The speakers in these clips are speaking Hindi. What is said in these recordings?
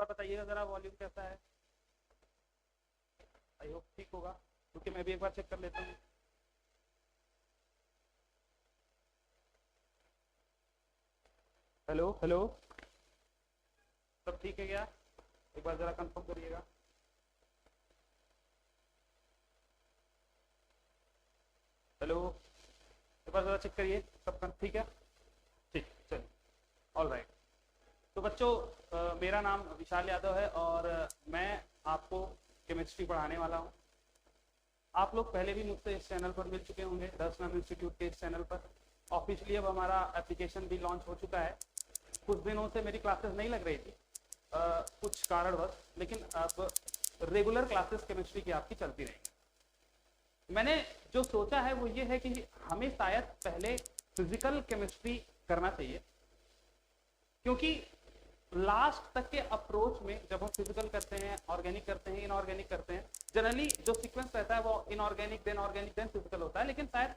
दोबारा बताइएगा जरा वॉल्यूम कैसा है। आई होप ठीक होगा, क्योंकि मैं भी एक बार चेक कर लेता हूँ। हेलो हेलो, सब ठीक है क्या? एक बार जरा कंफर्म करिएगा। हेलो, एक बार जरा चेक करिए, सब ठीक है? ठीक, चलिए, ऑल राइट। तो बच्चों, मेरा नाम विशाल यादव है और मैं आपको केमिस्ट्री पढ़ाने वाला हूँ। आप लोग पहले भी मुझसे इस चैनल पर मिल चुके होंगे, दर्शनम इंस्टीट्यूट के इस चैनल पर। ऑफिशियली अब हमारा एप्लीकेशन भी लॉन्च हो चुका है। कुछ दिनों से मेरी क्लासेस नहीं लग रही थी कुछ कारणवश, लेकिन अब रेगुलर क्लासेस केमिस्ट्री की आपकी चलती रहेंगी। मैंने जो सोचा है वो ये है कि हमें शायद पहले फिजिकल केमिस्ट्री करना चाहिए, क्योंकि लास्ट तक के अप्रोच में जब हम फिजिकल करते हैं, ऑर्गेनिक करते हैं, इनऑर्गेनिक करते हैं, जनरली जो सीक्वेंस रहता है वो इनऑर्गेनिक देन फिजिकल होता है, लेकिन शायद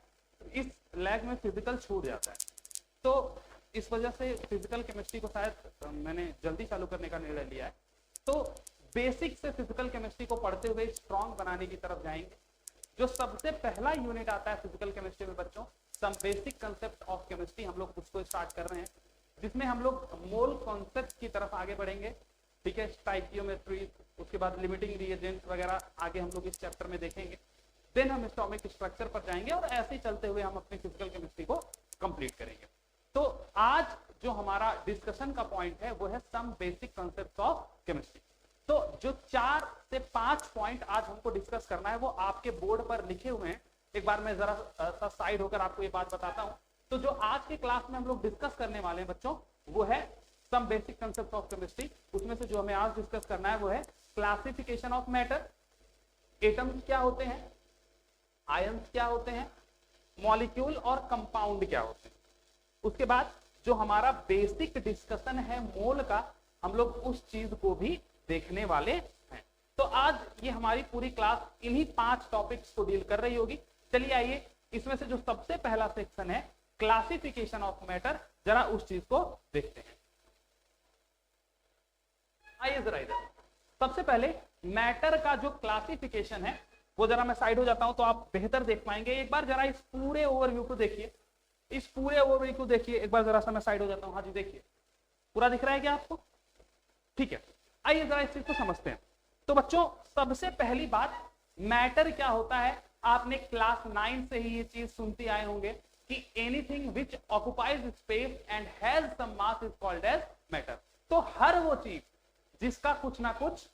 इस लैग में फिजिकल छूट जाता है। तो इस वजह से फिजिकल केमिस्ट्री को शायद मैंने जल्दी चालू करने का निर्णय लिया है। तो बेसिक से फिजिकल केमिस्ट्री को पढ़ते हुए स्ट्रॉन्ग बनाने की तरफ जाएंगे। जो सबसे पहला यूनिट आता है फिजिकल केमिस्ट्री में बच्चों, some basic concept of chemistry, हम लोग उसको स्टार्ट कर रहे हैं, जिसमें हम लोग मोल कॉन्सेप्ट की तरफ आगे बढ़ेंगे। ठीक है, स्टाइकियोमेट्री, उसके बाद लिमिटिंग रिएजेंट वगैरह आगे हम लोग इस चैप्टर में देखेंगे। देन हम एटॉमिक स्ट्रक्चर पर जाएंगे और ऐसे ही चलते हुए हम अपनी फिजिकल केमिस्ट्री को कंप्लीट करेंगे। तो आज जो हमारा डिस्कशन का पॉइंट है वो है some basic concept of chemistry. तो जो 4 से 5 पॉइंट आज हमको डिस्कस करना है वो आपके बोर्ड पर लिखे हुए हैं। एक बार मैं जरा सा साइड होकर आपको ये बात बताता हूं। तो जो आज के क्लास में हम लोग डिस्कस करने वाले हैं बच्चों, वो है some basic concept of chemistry. उसमें से जो हमें आज डिस्कस करना है वो है क्लासिफिकेशन ऑफ मैटर, एटम्स क्या होते हैं, आयंस क्या होते हैं, मॉलिक्यूल और कंपाउंड क्या होते हैं। उसके बाद जो हमारा बेसिक डिस्कशन है मोल का, हम लोग उस चीज को भी देखने वाले हैं। तो आज ये हमारी पूरी क्लास इन्हीं 5 टॉपिक्स को डील कर रही होगी। चलिए आइए, इसमें से जो सबसे पहला सेक्शन है क्लासिफिकेशन ऑफ मैटर, जरा उस चीज को देखते हैं। आइए जरा इधर, सबसे पहले मैटर का जो क्लासिफिकेशन है वो जरा मैं साइड हो जाता हूं तो आप बेहतर देख पाएंगे। एक बार जरा इस पूरे ओवरव्यू को देखिए, इस पूरे ओवरव्यू को देखिए। एक बार जरा सा मैं साइड हो जाता हूं। हाँ जी, देखिए, पूरा दिख रहा है क्या आपको? ठीक है, आइए जरा इस चीज को समझते हैं। तो बच्चों, सबसे पहली बात, मैटर क्या होता है। आपने क्लास 9 से ही ये चीज सुनते आए होंगे कि anything which occupies space and has some mass is called as matter. तो हर वो चीज जिसका कुछ ना कुछ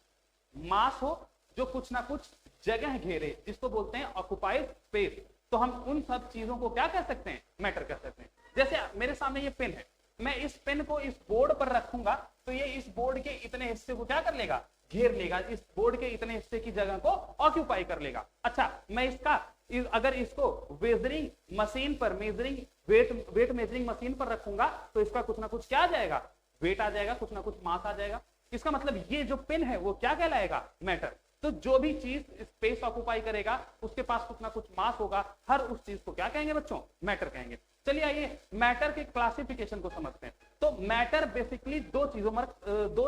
मास हो, जो कुछ ना कुछ जगह घेरे, जिसको बोलते हैं ऑक्युपाइज स्पेस, तो हम उन सब चीजों को क्या कह सकते हैं? मैटर कह सकते हैं। जैसे मेरे सामने ये पेन है, मैं इस पेन को इस बोर्ड पर रखूंगा तो ये इस बोर्ड के इतने हिस्से को क्या कर लेगा? घेर लेगा। इस बोर्ड के इतने हिस्से की जगह को ऑक्यूपाई कर लेगा। अच्छा, मैं अगर इसको मेजरिंग मशीन पर, वेट मेजरिंग मशीन पर रखूंगा तो इसका कुछ ना कुछ क्या आ जाएगा? वेट आ जाएगा, कुछ ना कुछ मास आ जाएगा। इसका मतलब ये जो पेन है वो क्या कहलाएगा? मैटर। तो जो भी चीज स्पेस ऑक्यूपाई करेगा उसके पास कुछ ना कुछ मास होगा, हर उस चीज को क्या कहेंगे बच्चों? मैटर कहेंगे। चलिए आइए मैटर के क्लासिफिकेशन को समझते हैं। तो मैटर बेसिकली दो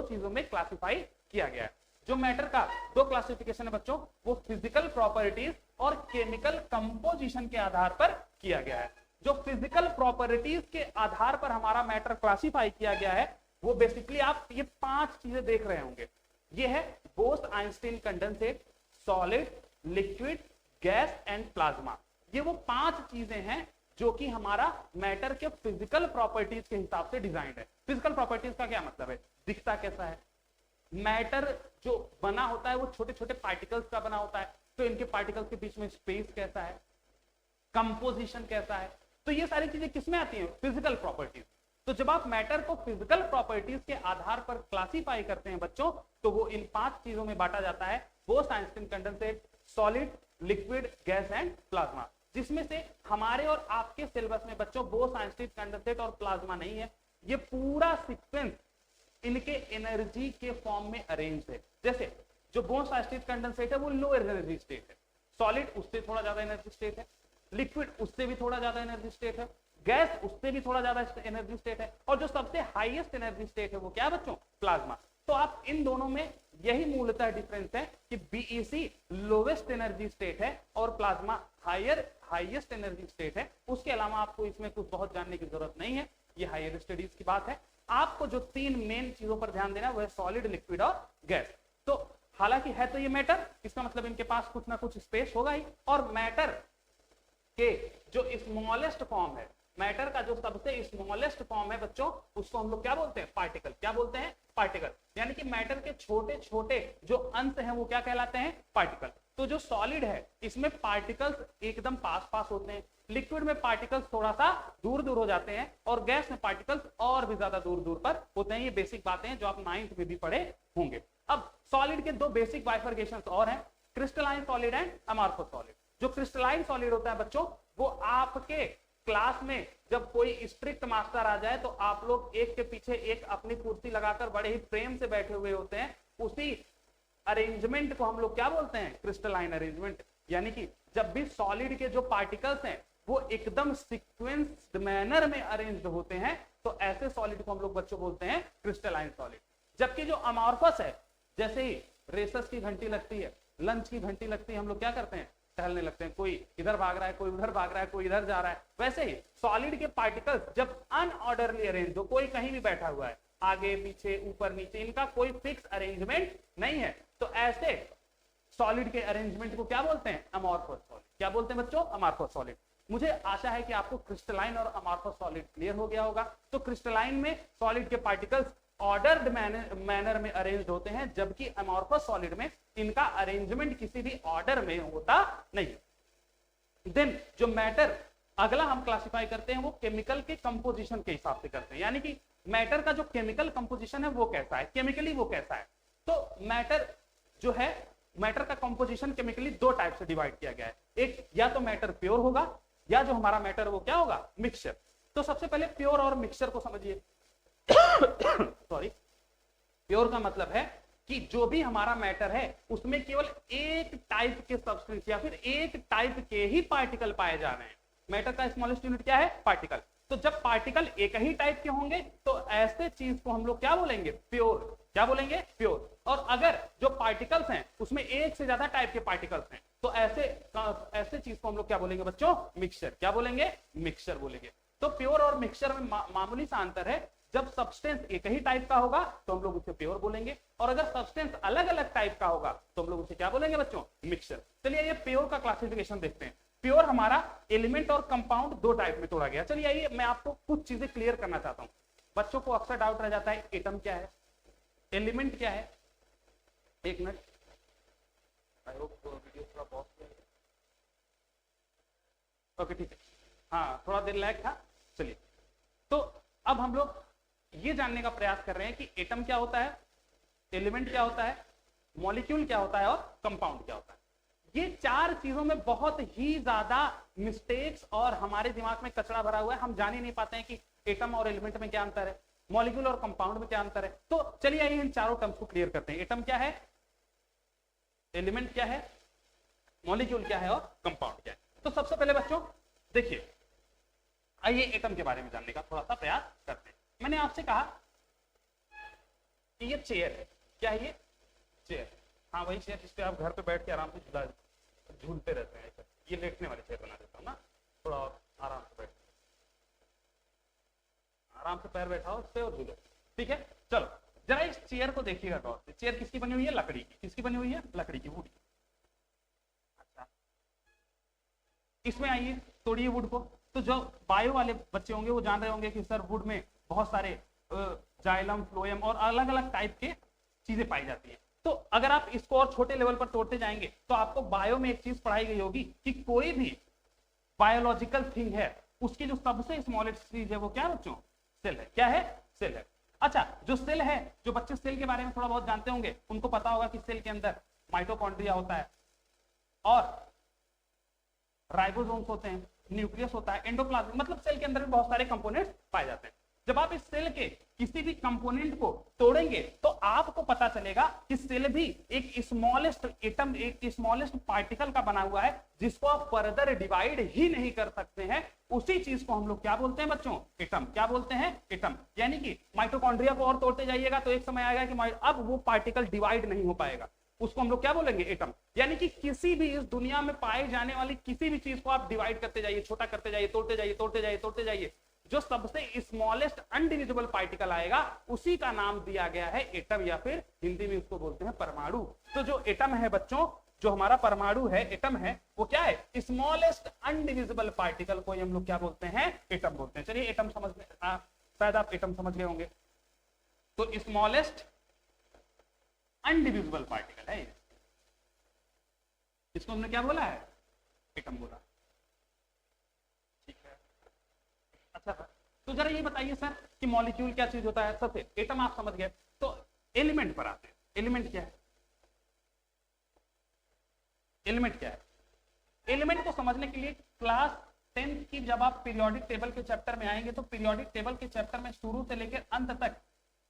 चीजों में क्लासिफाई किया गया है। जो मैटर का 2 क्लासिफिकेशन है बच्चों, वो फिजिकल प्रॉपर्टीज और केमिकल कंपोजिशन के आधार पर किया गया है। जो फिजिकल प्रॉपर्टीज के आधार पर हमारा मैटर क्लासिफाई किया गया है वो बेसिकली आप ये 5 चीजें देख रहे होंगे। ये है Bose-Einstein condensate, solid, liquid, gas and plasma. ये वो 5 चीजें हैं जो कि हमारा मैटर के फिजिकल प्रॉपर्टीज के हिसाब से डिजाइंड है। फिजिकल प्रॉपर्टीज का क्या मतलब है? दिखता कैसा है? मैटर जो बना होता है वो छोटे छोटे पार्टिकल्स का बना होता है, तो इनके पार्टिकल्स के बीच में स्पेस कैसा है, कंपोजिशन कैसा है, तो ये सारी चीजें किसमें आती हैं? Physical properties. तो जब आप मैटर को फिजिकल प्रॉपर्टीज के आधार पर क्लासिफाई करते हैं बच्चों, तो वो इन 5 चीजों में बांटा जाता है: Bose-Einstein condensate, solid, liquid, gas and plasma. जिसमें से हमारे और आपके सिलेबस में बच्चों बोस-आइंस्टीन कंडेंसेट और प्लाज्मा नहीं है। ये पूरा सीक्वेंस इनके एनर्जी के फॉर्म में अरेंज है। जैसे जो बोस-आइंस्टीन कंडेंसेट है वो लोअर एनर्जी स्टेट है, सॉलिड उससे थोड़ा ज्यादा एनर्जी स्टेट है, लिक्विड उससे भी थोड़ा ज्यादा एनर्जी स्टेट है, गैस उससे भी थोड़ा ज्यादा एनर्जी स्टेट है, और जो सबसे हाईएस्ट एनर्जी स्टेट है वो क्या बच्चों? प्लाज्मा। तो आप इन दोनों में यही मूलतः डिफरेंस है कि बीईसी लोवेस्ट एनर्जी स्टेट है और प्लाज्मा हाईएस्ट एनर्जी स्टेट है। उसके अलावा आपको इसमें कुछ बहुत जानने की जरूरत नहीं है, ये हायर स्टडीज की बात है। आपको जो तीन मेन चीजों पर ध्यान देना है वो है सॉलिड, लिक्विड और गैस। तो हालांकि है तो ये मैटर, इसका मतलब इनके पास कुछ ना कुछ स्पेस होगा ही, और मैटर के जो स्मॉलेस्ट फॉर्म है, मैटर का जो सबसे स्मॉलेस्ट फॉर्म है बच्चों, उसको हम लोग क्या बोलते हैं? पार्टिकल। क्या बोलते हैं? पार्टिकल। यानी कि मैटर के छोटे छोटे जो अंश हैं वो क्या कहलाते हैं? पार्टिकल। तो जो सॉलिड है इसमें पार्टिकल्स एकदम पास पास होते हैं, लिक्विड में पार्टिकल्स थोड़ा सा दूर दूर हो जाते हैं, और गैस में पार्टिकल्स और भी ज्यादा दूर दूर पर होते हैं। ये बेसिक बातें हैं जो आप 9th में भी पढ़े होंगे। अब सॉलिड के दो बेसिक बाइफर्केशंस और हैं, crystalline solid and amorphous solid. जो क्रिस्टलाइन सॉलिड होता है बच्चों, वो आपके क्लास में जब कोई स्ट्रिक्ट मास्टर आ जाए तो आप लोग एक के पीछे एक अपनी कुर्सी लगाकर बड़े ही प्रेम से बैठे हुए होते हैं, उसी अरेंजमेंट को हम लोग क्या बोलते हैं? Crystalline arrangement. यानी कि जब भी सॉलिड के जो पार्टिकल्स हैं वो एकदम सीक्वेंस्ड मैनर में अरेंज्ड होते हैं, तो ऐसे सॉलिड को हम लोग बच्चों बोलते हैं क्रिस्टलाइन सॉलिड। जबकि जो अमॉर्फस है, जैसे ही रेसस की घंटी लगती है, लंच की घंटी लगती है, हम लोग क्या करते हैं? टहलने लगते हैं, कोई इधर भाग रहा है, कोई उधर भाग रहा है, कोई इधर जा रहा है। वैसे ही सॉलिड के पार्टिकल्स जब अनऑर्डरली अरेंज हो, कोई कहीं भी बैठा हुआ है, आगे पीछे ऊपर नीचे, इनका कोई फिक्स अरेंजमेंट नहीं है, तो ऐसे सॉलिड के अरेंजमेंट को क्या बोलते हैं? Amorphous solid. क्या बोलते हैं बच्चों? Amorphous solid. मुझे आशा है कि आपको क्रिस्टलाइन और अमॉर्फस सॉलिड क्लियर हो गया होगा। तो क्रिस्टलाइन में सॉलिड के पार्टिकल्स ऑर्डर्ड मैनर में अरेंज्ड होते हैं, जबकि अमॉर्फस सॉलिड में इनका अरेंजमेंट किसी भी ऑर्डर में होता नहीं। देन जो मैटर अगला हम क्लासिफाई करते हैं वो केमिकल के कंपोजिशन के हिसाब से करते हैं। यानी कि मैटर का जो केमिकल कंपोजिशन है वो कैसा है, केमिकली वो कैसा है। तो मैटर जो है, मैटर का कंपोजिशन केमिकली दो टाइप से डिवाइड किया गया है। एक, या तो मैटर प्योर होगा, या जो हमारा मैटर वो क्या होगा? मिक्सचर। तो सबसे पहले प्योर और मिक्सचर को समझिए। सॉरी, प्योर का मतलब है कि जो भी हमारा मैटर है उसमें केवल एक टाइप के सब्सटेंस या फिर एक टाइप के ही पार्टिकल पाए जा रहे हैं। मैटर का स्मॉलेस्ट यूनिट क्या है? पार्टिकल। तो जब पार्टिकल एक ही टाइप के होंगे तो ऐसे चीज को हम लोग क्या बोलेंगे? प्योर। क्या बोलेंगे? प्योर। और अगर जो पार्टिकल्स हैं उसमें एक से ज्यादा टाइप के पार्टिकल्स हैं तो ऐसे चीज को हम लोग क्या बोलेंगे बच्चों? मिक्सचर। क्या बोलेंगे? मिक्सचर बोलेंगे। तो प्योर और मिक्सचर में मामूली सा अंतर है। जब सब्सटेंस एक ही टाइप का होगा तो हम लोग उसे प्योर बोलेंगे, और अगर सब्सटेंस अलग अलग टाइप का होगा तो हम लोग उसे क्या बोलेंगे बच्चों? मिक्सचर। चलिए ये प्योर का क्लासिफिकेशन देखते हैं। प्योर हमारा एलिमेंट और कंपाउंड दो टाइप में तोड़ा गया। चलिए आइए मैं आपको कुछ चीजें क्लियर करना चाहता हूं। बच्चों को अक्सर डाउट रह जाता है, एटम क्या है, एलिमेंट क्या है। एक मिनट, आई होप वीडियो थोड़ा पॉज किया। ओके ठीक है, हाँ थोड़ा देर लैग था। चलिए, तो अब हम लोग ये जानने का प्रयास कर रहे हैं कि एटम क्या होता है, एलिमेंट क्या होता है, मॉलिक्यूल क्या होता है और कंपाउंड क्या होता है। ये चार चीजों में बहुत ही ज्यादा मिस्टेक्स और हमारे दिमाग में कचरा भरा हुआ है। हम जान ही नहीं पाते हैं कि एटम और एलिमेंट में क्या अंतर है, मॉलिक्यूल और कंपाउंड में क्या अंतर है। तो चलिए आइए इन चारों टर्म्स को क्लियर करते हैं। एटम क्या है, एलिमेंट क्या है, मॉलिक्यूल क्या है और कंपाउंड क्या है। तो सबसे पहले बच्चों देखिए, आइए एटम के बारे में जानने का थोड़ा सा प्रयास करते हैं। मैंने आपसे कहा कि ये चेयर है। क्या है ये? चेयर। हाँ वही चेयर जिसपे आप घर पे बैठ के आराम से झूलते रहते हैं। ये लेटने वाली चेयर बना देता हूँ ना, थोड़ा और आराम से बैठ, आराम से पैर बैठाओ इस पे और झूलो। ठीक है, चलो जरा इस चेयर को देखिएगा गौर से। चेयर किसकी बनी हुई है? लकड़ी की। किसकी बनी हुई है? लकड़ी की, वुड की। अच्छा, इसमें आइए तोड़िए वुड को। तो जो बायो वाले बच्चे होंगे वो जान रहे होंगे कि सर वुड में बहुत सारे जाइलम, फ्लोएम और अलग अलग टाइप के चीजें पाई जाती है। तो अगर आप इसको और छोटे लेवल पर तोड़ते जाएंगे तो आपको बायो में एक चीज पढ़ाई गई होगी कि कोई भी बायोलॉजिकल थिंग है उसकी जो सबसे स्मॉलेस्ट चीज है वो क्या बच्चों? सेल है। क्या है? सेल है। अच्छा, जो सेल है, जो बच्चे सेल के बारे में थोड़ा बहुत जानते होंगे उनको पता होगा कि सेल के अंदर माइटोकॉन्ड्रिया होता है और राइबोसोम्स होते हैं, न्यूक्लियस होता है, एंडोप्लाज्म, मतलब सेल के अंदर भी बहुत सारे कंपोनेंट्स पाए जाते हैं। जब आप इस सेल के किसी भी कंपोनेंट को तोड़ेंगे तो आपको पता चलेगा कि सेल भी एक स्मॉलेस्ट एटम, एक स्मॉलेस्ट पार्टिकल का बना हुआ है जिसको आप फर्दर डिवाइड ही नहीं कर सकते हैं। उसी चीज को हम लोग क्या बोलते हैं बच्चों? एटम। क्या बोलते हैं? एटम। यानी कि माइटोकॉन्ड्रिया को और तोड़ते जाइएगा तो एक समय आएगा कि अब वो पार्टिकल डिवाइड नहीं हो पाएगा, उसको हम लोग क्या बोलेंगे? एटम। यानी कि किसी भी इस दुनिया में पाए जाने वाली किसी भी चीज को आप डिवाइड करते जाइए, छोटा करते जाइए, तोड़ते जाइए, तोड़ते जाइए, तोड़ते जाइए, जो सबसे स्मॉलेस्ट अनडिविजिबल पार्टिकल आएगा उसी का नाम दिया गया है एटम, या फिर हिंदी में उसको बोलते हैं परमाणु। तो जो एटम है बच्चों, जो हमारा परमाणु है, एटम है, वो क्या है? स्मॉलेस्ट अनडिविजिबल पार्टिकल को हम लोग क्या बोलते हैं? एटम बोलते हैं। चलिए एटम समझ में, शायद आप एटम समझ गए होंगे। तो स्मॉलेस्ट अनडिविजिबल पार्टिकल है, इसको हमने क्या बोला है? एटम बोला। ठीक है, अच्छा सर, तो जरा ये बताइए सर कि मॉलिक्यूल क्या चीज होता है? सबसे एटम आप समझ गए, तो एलिमेंट पर आते हैं। एलिमेंट क्या है? एलिमेंट क्या है? एलिमेंट को समझने के लिए क्लास 10th की जब आप पीरियोडिक टेबल के चैप्टर में आएंगे तो पीरियोडिक टेबल के चैप्टर में शुरू से लेकर अंत तक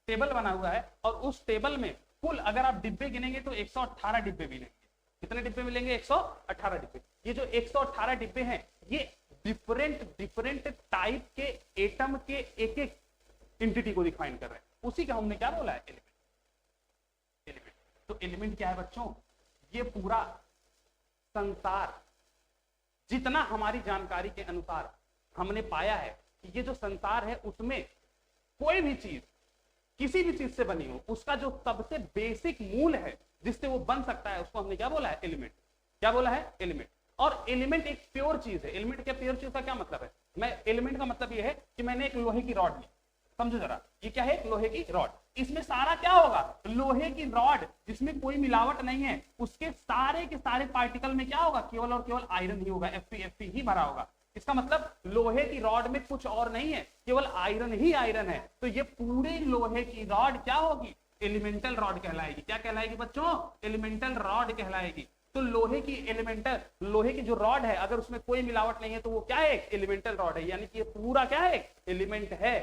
टेबल बना हुआ है, और उस टेबल में कुल अगर आप डिब्बे गिनेंगे तो 118 डिब्बे मिलेंगे। कितने डिब्बे मिलेंगे? 118 डिब्बे। ये जो 118 डिब्बे हैं ये डिफरेंट टाइप के एटम के एक एक एंटिटी को डिफाइन कर रहे हैं। उसी का हमने क्या बोला है? एलिमेंट। एलिमेंट। तो एलिमेंट क्या है बच्चों? ये पूरा संसार, जितना हमारी जानकारी के अनुसार हमने पाया है कि ये जो संसार है उसमें कोई भी चीज किसी भी चीज से बनी हो, उसका जो सबसे बेसिक मूल है जिससे वो बन सकता है, उसको हमने क्या बोला है? एलिमेंट। क्या बोला है? एलिमेंट। और एलिमेंट एक प्योर चीज है। एलिमेंट क्या प्योर चीज का क्या मतलब है? मैं एलिमेंट का मतलब ये है कि मैंने एक लोहे की रॉड ली, समझो जरा, ये क्या है? लोहे की रॉड। इसमें सारा क्या होगा? लोहे की रॉड जिसमें कोई मिलावट नहीं है, उसके सारे के सारे पार्टिकल में क्या होगा? केवल और केवल आयरन ही होगा, Fe ही भरा होगा। इसका मतलब लोहे की रॉड में कुछ और नहीं है, केवल आयरन ही आयरन है। तो ये पूरे लोहे की रॉड क्या होगी? एलिमेंटल रॉड कहलाएगी। क्या कहलाएगी बच्चों? एलिमेंटल रॉड कहलाएगी। तो लोहे की एलिमेंटल, लोहे की जो रॉड है अगर उसमें कोई मिलावट नहीं है तो वो क्या है? एलिमेंटल रॉड है। यानी कि ये पूरा क्या है? एलिमेंट है।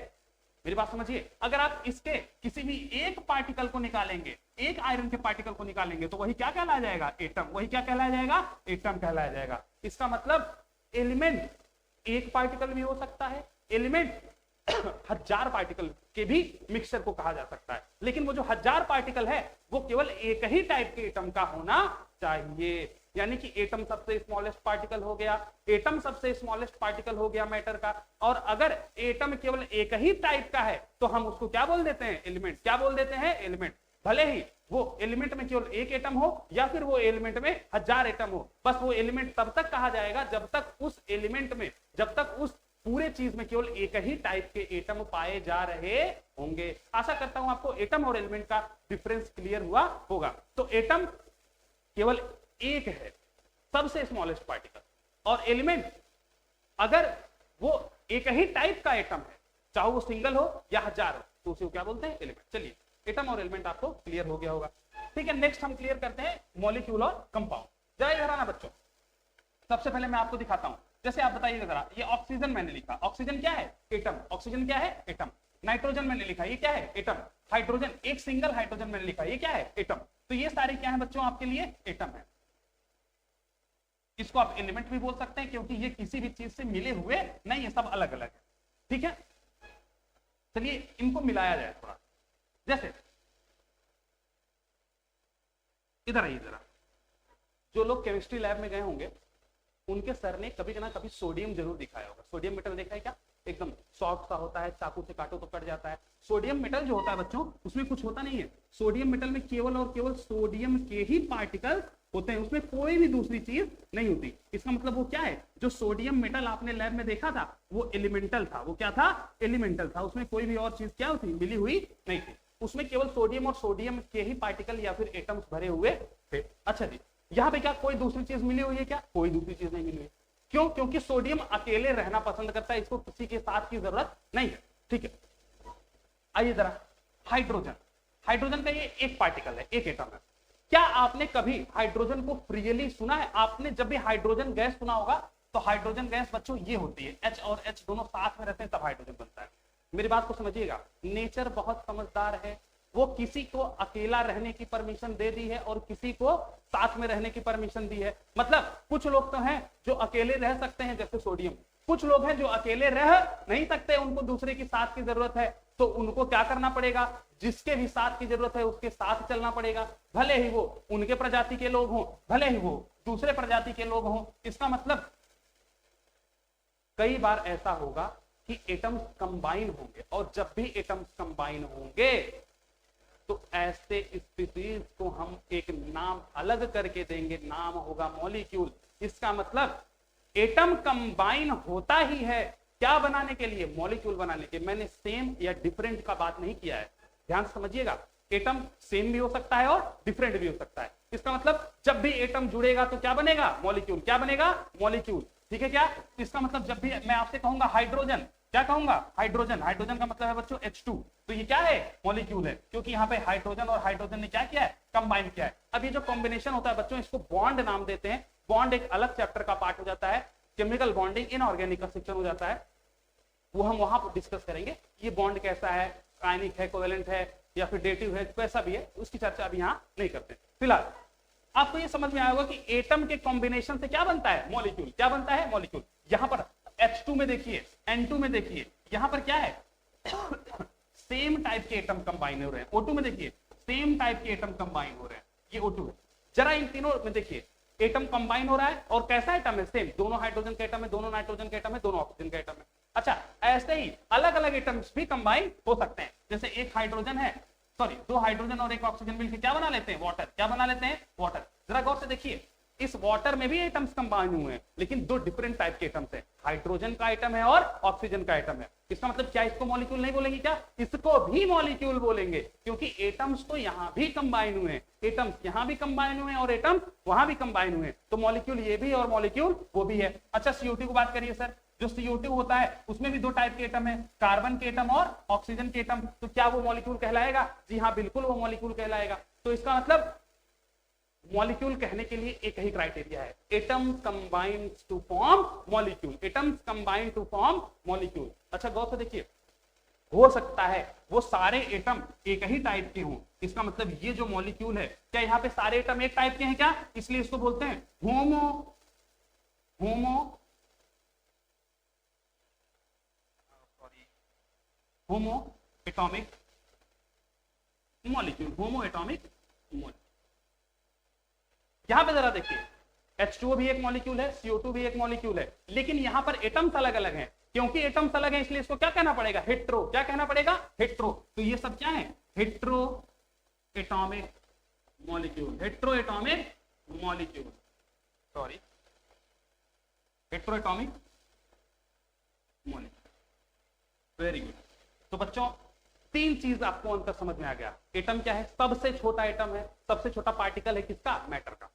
मेरी बात समझिए। अगर आप इसके किसी भी एक पार्टिकल को निकालेंगे, एक आयरन के पार्टिकल को निकालेंगे, तो वही क्या कहलाया जाएगा? एटम। वही क्या कहलाया जाएगा? एटम कहलाया जाएगा। इसका मतलब एलिमेंट एक पार्टिकल भी हो सकता है, एलिमेंट 1000 पार्टिकल के भी मिक्सचर को कहा जा सकता है। लेकिन वो जो 1000 पार्टिकल है वो केवल एक ही टाइप के एटम का होना चाहिए। यानी कि एटम सबसे स्मॉलेस्ट पार्टिकल हो गया, एटम सबसे स्मॉलेस्ट पार्टिकल हो गया मैटर का। और अगर एटम केवल एक ही टाइप का है तो हम उसको क्या बोल देते हैं? एलिमेंट। क्या बोल देते हैं? एलिमेंट। भले ही वो एलिमेंट में केवल एक एटम हो या फिर वो एलिमेंट में 1000 एटम हो, बस वो एलिमेंट तब तक कहा जाएगा जब तक उस एलिमेंट में, जब तक उस पूरे चीज में केवल एक ही टाइप के एटम पाए जा रहे होंगे। आशा करता हूं आपको एटम और एलिमेंट का डिफरेंस क्लियर हुआ होगा। तो एटम केवल एक है, सबसे स्मॉलेस्ट पार्टिकल, और एलिमेंट अगर वो एक ही टाइप का एटम है, चाहे वो सिंगल हो या 1000 हो, तो उसे क्या बोलते हैं? एलिमेंट। चलिए एटम और एलिमेंट आपको क्लियर हो गया होगा। ठीक है, नेक्स्ट हम क्लियर करते हैं मॉलिक्यूल और कंपाउंड। जरा इधर आना बच्चों। सबसे पहले मैं आपको दिखाता हूं, जैसे आप बताइएगा जरा, ये ऑक्सीजन मैंने लिखा, ऑक्सीजन क्या है? एटम। ऑक्सीजन क्या है? एटम। नाइट्रोजन मैंने लिखा, ये क्या है? एटम। हाइड्रोजन, एक सिंगल हाइड्रोजन मैंने लिखा, ये क्या है? एटम। तो ये सारे क्या है बच्चों? आपके लिए एटम है। इसको आप एलिमेंट भी बोल सकते हैं क्योंकि ये किसी भी चीज से मिले हुए नहीं है, सब अलग अलग है। ठीक है, चलिए इनको मिलाया जाए थोड़ा। जैसे इधर आइए जरा, जो लोग केमिस्ट्री लैब में गए होंगे उनके सर ने कभी ना कभी सोडियम जरूर दिखाया होगा। सोडियम मेटल देखा है क्या? एकदम सॉफ्ट सा होता है, चाकू से काटो तो कट जाता है। सोडियम मेटल जो होता है बच्चों, उसमें कुछ होता नहीं है। सोडियम मेटल में केवल और केवल सोडियम के ही पार्टिकल होते हैं, उसमें कोई भी दूसरी चीज नहीं होती। इसका मतलब वो क्या है? जो सोडियम मेटल आपने लैब में देखा था वो एलिमेंटल था। वो क्या था? एलिमेंटल था। उसमें कोई भी और चीज क्या होती? मिली हुई नहीं थी। उसमें केवल सोडियम और सोडियम के ही पार्टिकल या फिर एटम्स भरे हुए थे। अच्छा जी, यहाँ पे क्या कोई दूसरी चीज मिली हुई है क्या? कोई दूसरी चीज नहीं मिली हुई। क्यों? क्योंकि सोडियम अकेले रहना पसंद करता है, इसको किसी के साथ की जरूरत नहीं है। ठीक है, आइए जरा हाइड्रोजन। हाइड्रोजन का ये एक पार्टिकल है, एक एटम है। क्या आपने कभी हाइड्रोजन को फ्रीली सुना है? आपने जब भी हाइड्रोजन गैस सुना होगा तो हाइड्रोजन गैस बच्चों ये होती है, H और H दोनों साथ में रहते हैं तब हाइड्रोजन बनता है। मेरी बात को समझिएगा, नेचर बहुत समझदार है, वो किसी को अकेला रहने की परमिशन दे दी है और किसी को साथ में रहने की परमिशन दी है। मतलब कुछ लोग तो हैं जो अकेले रह सकते हैं जैसे सोडियम, कुछ लोग हैं जो अकेले रह नहीं सकते, उनको दूसरे की साथ की जरूरत है, तो उनको क्या करना पड़ेगा, जिसके भी साथ की जरूरत है उसके साथ चलना पड़ेगा, भले ही वो उनके प्रजाति के लोग हों, भले ही वो दूसरे प्रजाति के लोग हों। इसका मतलब कई बार ऐसा होगा कि एटम्स कंबाइन होंगे, और जब भी एटम्स कंबाइन होंगे तो ऐसे स्पीशीज को हम एक नाम अलग करके देंगे, नाम होगा मॉलिक्यूल। इसका मतलब एटम कंबाइन होता ही है क्या बनाने के लिए, मॉलिक्यूल बनाने के। मैंने सेम या डिफरेंट का बात नहीं किया है, ध्यान से समझिएगा। एटम सेम भी हो सकता है और डिफरेंट भी हो सकता है। इसका मतलब जब भी एटम जुड़ेगा तो क्या बनेगा, मॉलिक्यूल। क्या बनेगा, मॉलिक्यूल, ठीक है क्या। इसका मतलब जब भी मैं आपसे कहूंगा हाइड्रोजन, क्या कहूंगा, हाइड्रोजन, हाइड्रोजन का मतलब है बच्चों H2, तो ये क्या है, मॉलिक्यूल है, क्योंकि यहाँ पे हाइड्रोजन और हाइड्रोजन ने क्या किया है, कंबाइन किया है। अब ये जो कॉम्बिनेशन होता है बच्चों, इसको बॉन्ड नाम देते हैं। बॉन्ड एक अलग चैप्टर का पार्ट हो जाता है, केमिकल बॉन्डिंग इनऑर्गेनिक का सेक्शन हो जाता है, वो हम वहां पर डिस्कस करेंगे। ये बॉन्ड कैसा है, आयनिक है, कोवेलेंट है, या फिर डेटिव है, कैसा भी है, उसकी चर्चा अभी यहाँ नहीं करते। फिलहाल आपको ये समझ में आया होगा कि एटम के कॉम्बिनेशन से क्या बनता है, मॉलिक्यूल। क्या बनता है, मॉलिक्यूल। यहां पर H2 में देखिए, N2 में देखिए, यहां पर क्या है, सेम टाइप के एटम कंबाइन हो रहे हैं। O2 में देखिए सेम टाइप के एटम कंबाइन हो रहे हैं, ये O2 है। जरा इन तीनों में देखिए एटम कंबाइन हो रहा है, और कैसा एटम है, सेम, दोनों हाइड्रोजन के एटम है, दोनों नाइट्रोजन के एटम है, दोनों ऑक्सीजन के एटम है। अच्छा, ऐसे ही अलग अलग एटम्स भी कंबाइन हो सकते हैं। जैसे एक हाइड्रोजन है, सॉरी, दो हाइड्रोजन और एक ऑक्सीजन मिलकर क्या बना लेते हैं, वाटर। क्या बना लेते हैं, वाटर। जरा गौर से देखिए, इस वाटर में भी एटम्स कंबाइन हुए हैं, लेकिन दो डिफरेंट टाइप के एटम्स हैं, हाइड्रोजन का एटम है और ऑक्सीजन का एटम है। इसका मतलब क्या इसको मॉलिक्यूल नहीं बोलेंगे, क्या इसको भी मॉलिक्यूल बोलेंगे, क्योंकि एटम्स तो यहां भी कंबाइन हुए हैं, एटम्स यहां भी कंबाइन हुए हैं और एटम्स वहां भी कंबाइन हुए हैं, तो मॉलिक्यूल ये भी और मॉलिक्यूल वो भी है। अच्छा, CO2 की बात करिए सर, जो CO2 होता है उसमें भी दो टाइप के एटम है, कार्बन के एटम और ऑक्सीजन के एटम, तो क्या वो मॉलिक्यूल कहलाएगा, जी हाँ बिल्कुल वो मॉलिक्यूल कहलाएगा। तो इसका मतलब मॉलिक्यूल कहने के लिए एक ही क्राइटेरिया है, atom combines to form molecule, atoms combine to form molecule. अच्छा गौर से देखिए, हो सकता है वो सारे एटम एक ही टाइप के हों, इसका मतलब ये जो मॉलिक्यूल है, क्या यहाँ पे सारे एटम एक टाइप के हैं क्या, इसलिए इसको बोलते हैं होमो एटॉमिक मॉलिक्यूल, होमो एटॉमिक मॉलिक्यूल। यहां पे जरा देखिए, H2O भी एक मॉलिक्यूल है, CO2 भी एक मॉलिक्यूल है, लेकिन यहां पर एटम्स अलग अलग हैं। क्योंकि एटम्स अलग हैं इसलिए इसको क्या कहना पड़ेगा, हेट्रो। क्या कहना पड़ेगा, हेट्रो। तो ये सब क्या है, hetero atomic molecule, hetero atomic molecule, sorry, hetero atomic molecule. Very good. तो बच्चों तीन चीज आपको अंतर समझ में आ गया। एटम क्या है, सबसे छोटा एटम है, सबसे छोटा पार्टिकल है किसका, मैटर का।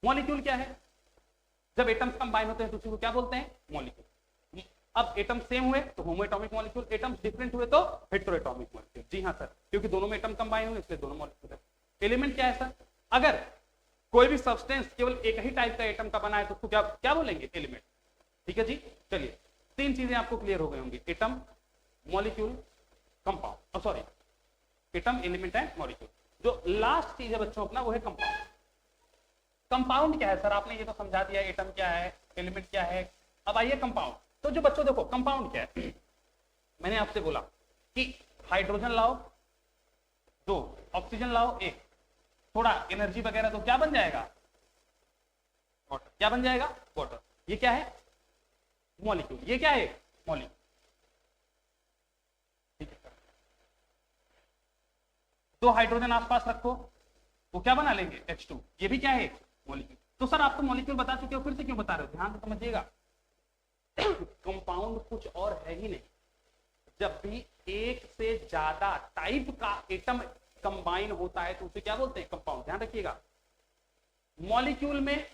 मॉलिक्यूल क्या है, जब एटम्स कंबाइन होते हैं तो उसी को क्या बोलते हैं, मॉलिक्यूल। अब एटम सेम हुए तो होमो एटॉमिक मॉलिक्यूल, एटम्स डिफरेंट हुए तो हेट्रो एटॉमिक मॉलिक्यूल। जी हाँ सर, क्योंकि दोनों में एटम कंबाइन हुए इसलिए दोनों मॉलिक्यूल है। एलिमेंट क्या है सर, अगर कोई भी सब्सटेंस केवल एक ही टाइप का एटम का बना है तो उसको क्या क्या बोलेंगे, एलिमेंट। ठीक है जी, चलिए तीन चीजें आपको क्लियर हो गई होंगी, atom, molecule, compound, sorry, atom, element and molecule. जो लास्ट चीज है बच्चों अपना वो है कंपाउंड। कंपाउंड क्या है सर, आपने ये तो समझा दिया, एटम क्या है, एलिमेंट क्या है। अब आइए कंपाउंड। तो जो बच्चों देखो कंपाउंड क्या है, मैंने आपसे बोला कि हाइड्रोजन लाओ 2, ऑक्सीजन लाओ 1, थोड़ा एनर्जी वगैरह तो क्या बन जाएगा, वाटर। क्या बन जाएगा, वाटर। ये क्या है, मॉलिक्यूल। ये क्या है, मॉलिक्यूल। ठीक है, 2 हाइड्रोजन आसपास रखो, वो क्या बना लेंगे, H2। ये भी क्या है, मॉलिक्यूल। तो सर आप तो मॉलिक्यूल बता चुके हो, फिर से क्यों बता रहे हो, ध्यान से समझिएगा। कंपाउंड कुछ और है ही नहीं। जब भी एक से ज्यादा टाइप का एटम कंबाइन होता है तो उसे क्या बोलते हैं, कंपाउंड। ध्यान रखिएगा, मॉलिक्यूल में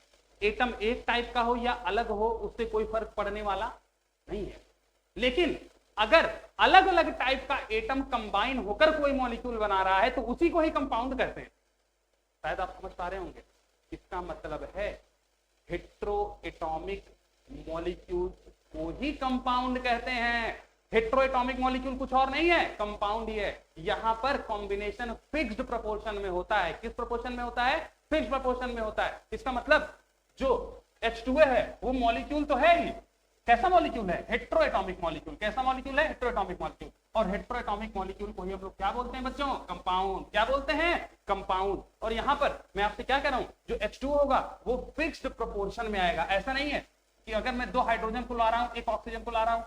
एटम एक टाइप का हो या अलग हो उससे कोई फर्क पड़ने वाला नहीं है, लेकिन अगर अलग अलग टाइप का एटम कंबाइन होकर कोई मॉलिक्यूल बना रहा है तो उसी को ही कंपाउंड कहते हैं। शायद आप समझ पा रहे होंगे। इसका मतलब है हेट्रो एटॉमिक मॉलिक्यूल को ही कंपाउंड कहते हैं। हेट्रोएटॉमिक मॉलिक्यूल कुछ और नहीं है, कंपाउंड ही है। यहां पर कॉम्बिनेशन फिक्स्ड प्रोपोर्शन में होता है। किस प्रोपोर्शन में होता है? फिक्स्ड प्रोपोर्शन में होता है। इसका मतलब जो H2A है वो मॉलिक्यूल तो है ही, कैसा मॉलिक्यूल है? Heteroatomic molecule. कैसा मॉलिक्यूल है? Heteroatomic molecule. और हेट्रोएटॉमिक मॉलिक्यूल को ही हम लोग क्या बोलते हैं बच्चों? कंपाउंड। क्या बोलते हैं? कंपाउंड। और यहां पर मैं आपसे क्या कह रहा हूं, जो H2O होगा वो फिक्स्ड प्रोपोर्शन में आएगा। ऐसा नहीं है कि अगर मैं 2 हाइड्रोजन को ला रहा हूं, 1 ऑक्सीजन को ला रहा हूं,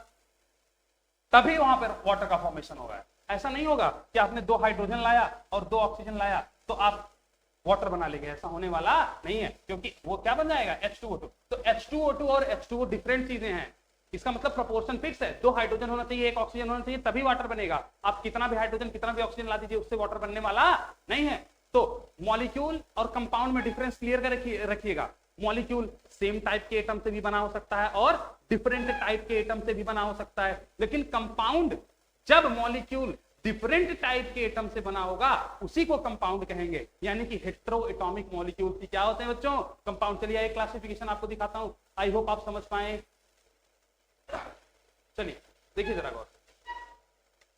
तभी वहां पर वाटर का फॉर्मेशन होगा। ऐसा नहीं होगा कि आपने 2 हाइड्रोजन लाया और 2 ऑक्सीजन लाया तो आप वाटर बना लेंगे, ऐसा होने वाला नहीं है, क्योंकि वो क्या बन जाएगा? H2O2। तो H2O2 और H2O डिफरेंट चीजें हैं। इसका मतलब प्रोपोर्शन फिक्स है, 2 हाइड्रोजन होना चाहिए, 1 ऑक्सीजन होना चाहिए, तभी वाटर बनेगा। आप कितना भी हाइड्रोजन कितना भी ऑक्सीजन ला दीजिए, उससे वाटर बनने वाला नहीं है। तो मॉलिक्यूल और कंपाउंड में डिफरेंस क्लियर कर रखिएगा। मॉलिक्यूल सेम टाइप के एटम से भी बना हो सकता है और डिफरेंट टाइप के एटम से भी बना हो सकता है, लेकिन कंपाउंड, जब मॉलिक्यूल डिफरेंट टाइप के एटम से बना होगा उसी को कंपाउंड कहेंगे। यानी कि हेट्रोएटॉमिक मॉलिक्यूल की क्या होते हैं बच्चों? कंपाउंड। चलिए एक क्लासिफिकेशन आपको दिखाता हूं, आई होप आप समझ पाए। चलिए देखिए जरा गौर,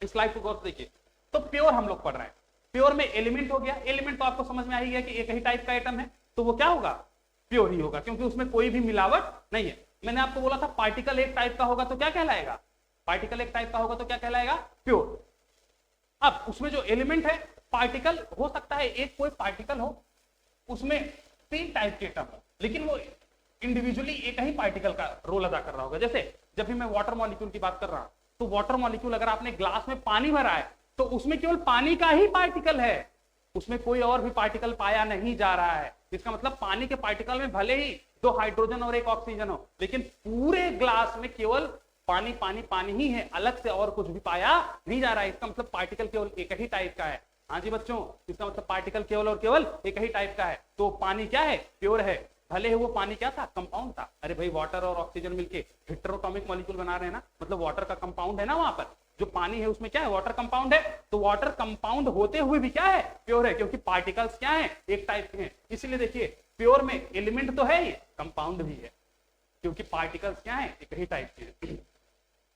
इस स्लाइड को गौर से देखिए। तो प्योर हम लोग पढ़ रहे हैं, प्योर में एलिमेंट हो गया। एलिमेंट तो आपको समझ में आ ही गया कि एक ही टाइप का एटम है, तो वो क्या होगा? प्योर ही होगा, क्योंकि उसमें कोई भी मिलावट नहीं है। मैंने आपको बोला था पार्टिकल एक टाइप का होगा तो क्या कहलाएगा? पार्टिकल एक टाइप का होगा तो क्या कहलाएगा? प्योर। अब उसमें जो एलिमेंट है, पार्टिकल हो सकता है एक कोई पार्टिकल हो, उसमें 3 टाइप के एटम हो, लेकिन वो इंडिविजुअली एक ही पार्टिकल का रोल अदा कर रहा होगा। जैसे जब भी मैं वाटर मॉलिक्यूल की बात कर रहा हूं, तो वाटर मॉलिक्यूल अगर आपने ग्लास में पानी भरा है तो उसमें केवल पानी का ही पार्टिकल है, उसमें कोई और भी पार्टिकल पाया नहीं जा रहा है। इसका मतलब पानी के पार्टिकल में भले ही 2 हाइड्रोजन और 1 ऑक्सीजन हो, लेकिन पूरे ग्लास में केवल पानी पानी पानी ही है, अलग से और कुछ भी पाया नहीं जा रहा है। इसका मतलब पार्टिकल केवल एक ही टाइप का है। हाँ जी बच्चों, इसका मतलब पार्टिकल केवल और केवल एक ही टाइप का है। तो पानी क्या है? प्योर है। भले ही वो पानी क्या था? कंपाउंड था। अरे भाई, वाटर और ऑक्सीजन मिलके हेट्रोएटॉमिक मॉलिक्यूल बना रहे हैं ना, मतलब वाटर का कंपाउंड है ना। वहां पर जो पानी है उसमें क्या है? वाटर कंपाउंड है। तो वाटर कंपाउंड होते हुए भी क्या है? प्योर है, क्योंकि पार्टिकल्स क्या है? एक टाइप के हैं। इसीलिए देखिए, प्योर में एलिमेंट तो है ही, कंपाउंड भी है, क्योंकि पार्टिकल्स क्या है? एक ही टाइप के हैं।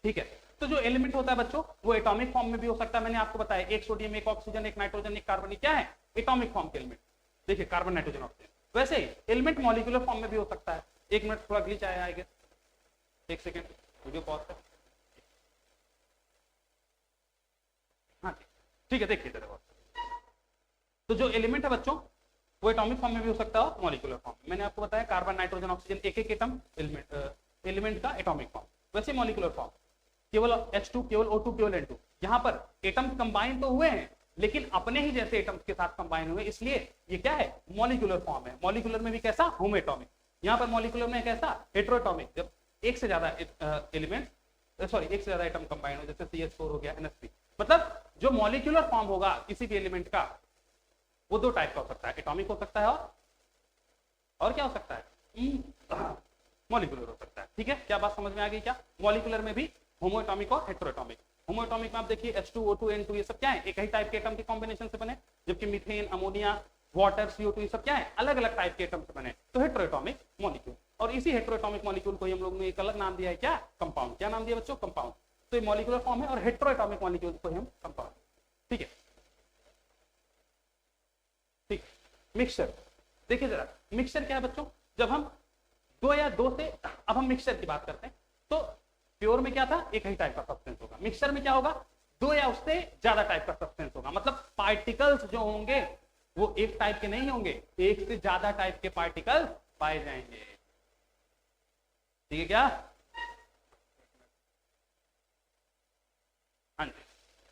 ठीक है। तो जो एलिमेंट होता है बच्चों, वो एटॉमिक फॉर्म में भी हो सकता है। मैंने आपको बताया 1 सोडियम, 1 ऑक्सीजन, 1 नाइट्रोजन, 1 कार्बन, क्या है? एटॉमिक फॉर्म के एलिमेंट। देखिए कार्बन, नाइट्रोजन, ऑक्सीजन। वैसे ही एलिमेंट मॉलिक्यूलर फॉर्म में भी हो सकता है। 1 मिनट, थोड़ा ग्लिच आया है, 1 सेकेंड, वीडियो पॉज कर। हाँ ठीक है, देखिए जरा। तो जो एलिमेंट है बच्चों, वो एटॉमिक फॉर्म में भी हो सकता है, मॉलिक्यूलर फॉर्म में। मैंने आपको बताया कार्बन, नाइट्रोजन, ऑक्सीजन, एक एक एटम एलिमेंट का एटॉमिक फॉर्म। वैसे मॉलिक्यूलर फॉर्म केवल H2, केवल O2, केवल N2। यहां पर एटम कंबाइन तो हुए हैं, लेकिन अपने ही जैसे एटम्स के साथ कंबाइन हुए, इसलिए ये क्या है? मॉलिक्यूलर फॉर्म है। मॉलिक्यूलर में भी कैसा? होमोएटॉमिक। यहां पर मॉलिक्यूलर में कैसा? हेट्रोएटॉमिक, जब एक से ज्यादा एलिमेंट, सॉरी, एक से ज्यादा एटम कंबाइन हो, जैसे CH4 हो गया, NH3। मतलब जो मॉलिक्यूलर फॉर्म होगा किसी भी एलिमेंट का, वो 2 टाइप का हो सकता है, एटॉमिक हो सकता है और क्या हो सकता है? मॉलिक्यूलर हो सकता है। ठीक है, क्या बात समझ में आ गई? क्या मॉलिक्यूलर में भी होमोएटॉमिक और हेट्रोएटॉमिक। होमोएटॉमिक में आप देखिए H2, O2, N2, ये सब क्या है? एक ही टाइप के एटम के कॉम्बिनेशन से बने, जबकि मीथेन, अमोनिया, वाटर, CO2, ये सब क्या है? अलग अलग टाइप के एटम से बने, तो हेट्रोएटॉमिक मॉलिक्यूल। और इसी हेट्रोएटॉमिक मॉलिक्यूल को हम लोग ने एक अलग नाम दिया है, क्या? कंपाउंड। क्या नाम दिया बच्चों? कंपाउंड। तो ये मॉलिक्यूलर फॉर्म है और हेट्रोएटॉमिक मॉलिक्यूल को हम कंपाउंड। ठीक है, ठीक। मिक्सचर देखिए जरा, मिक्सचर क्या है बच्चों? जब हम 2 या 2 से, अब हम मिक्सचर की बात करते हैं, तो प्योर में क्या था? एक ही टाइप का सब्सटेंस होगा। मिक्सचर में क्या होगा? 2 या उससे ज्यादा टाइप का सब्सटेंस होगा। मतलब पार्टिकल्स जो होंगे वो एक टाइप के नहीं होंगे, एक से ज्यादा टाइप के पार्टिकल्स पाए जाएंगे। ठीक है क्या? हाँ जी,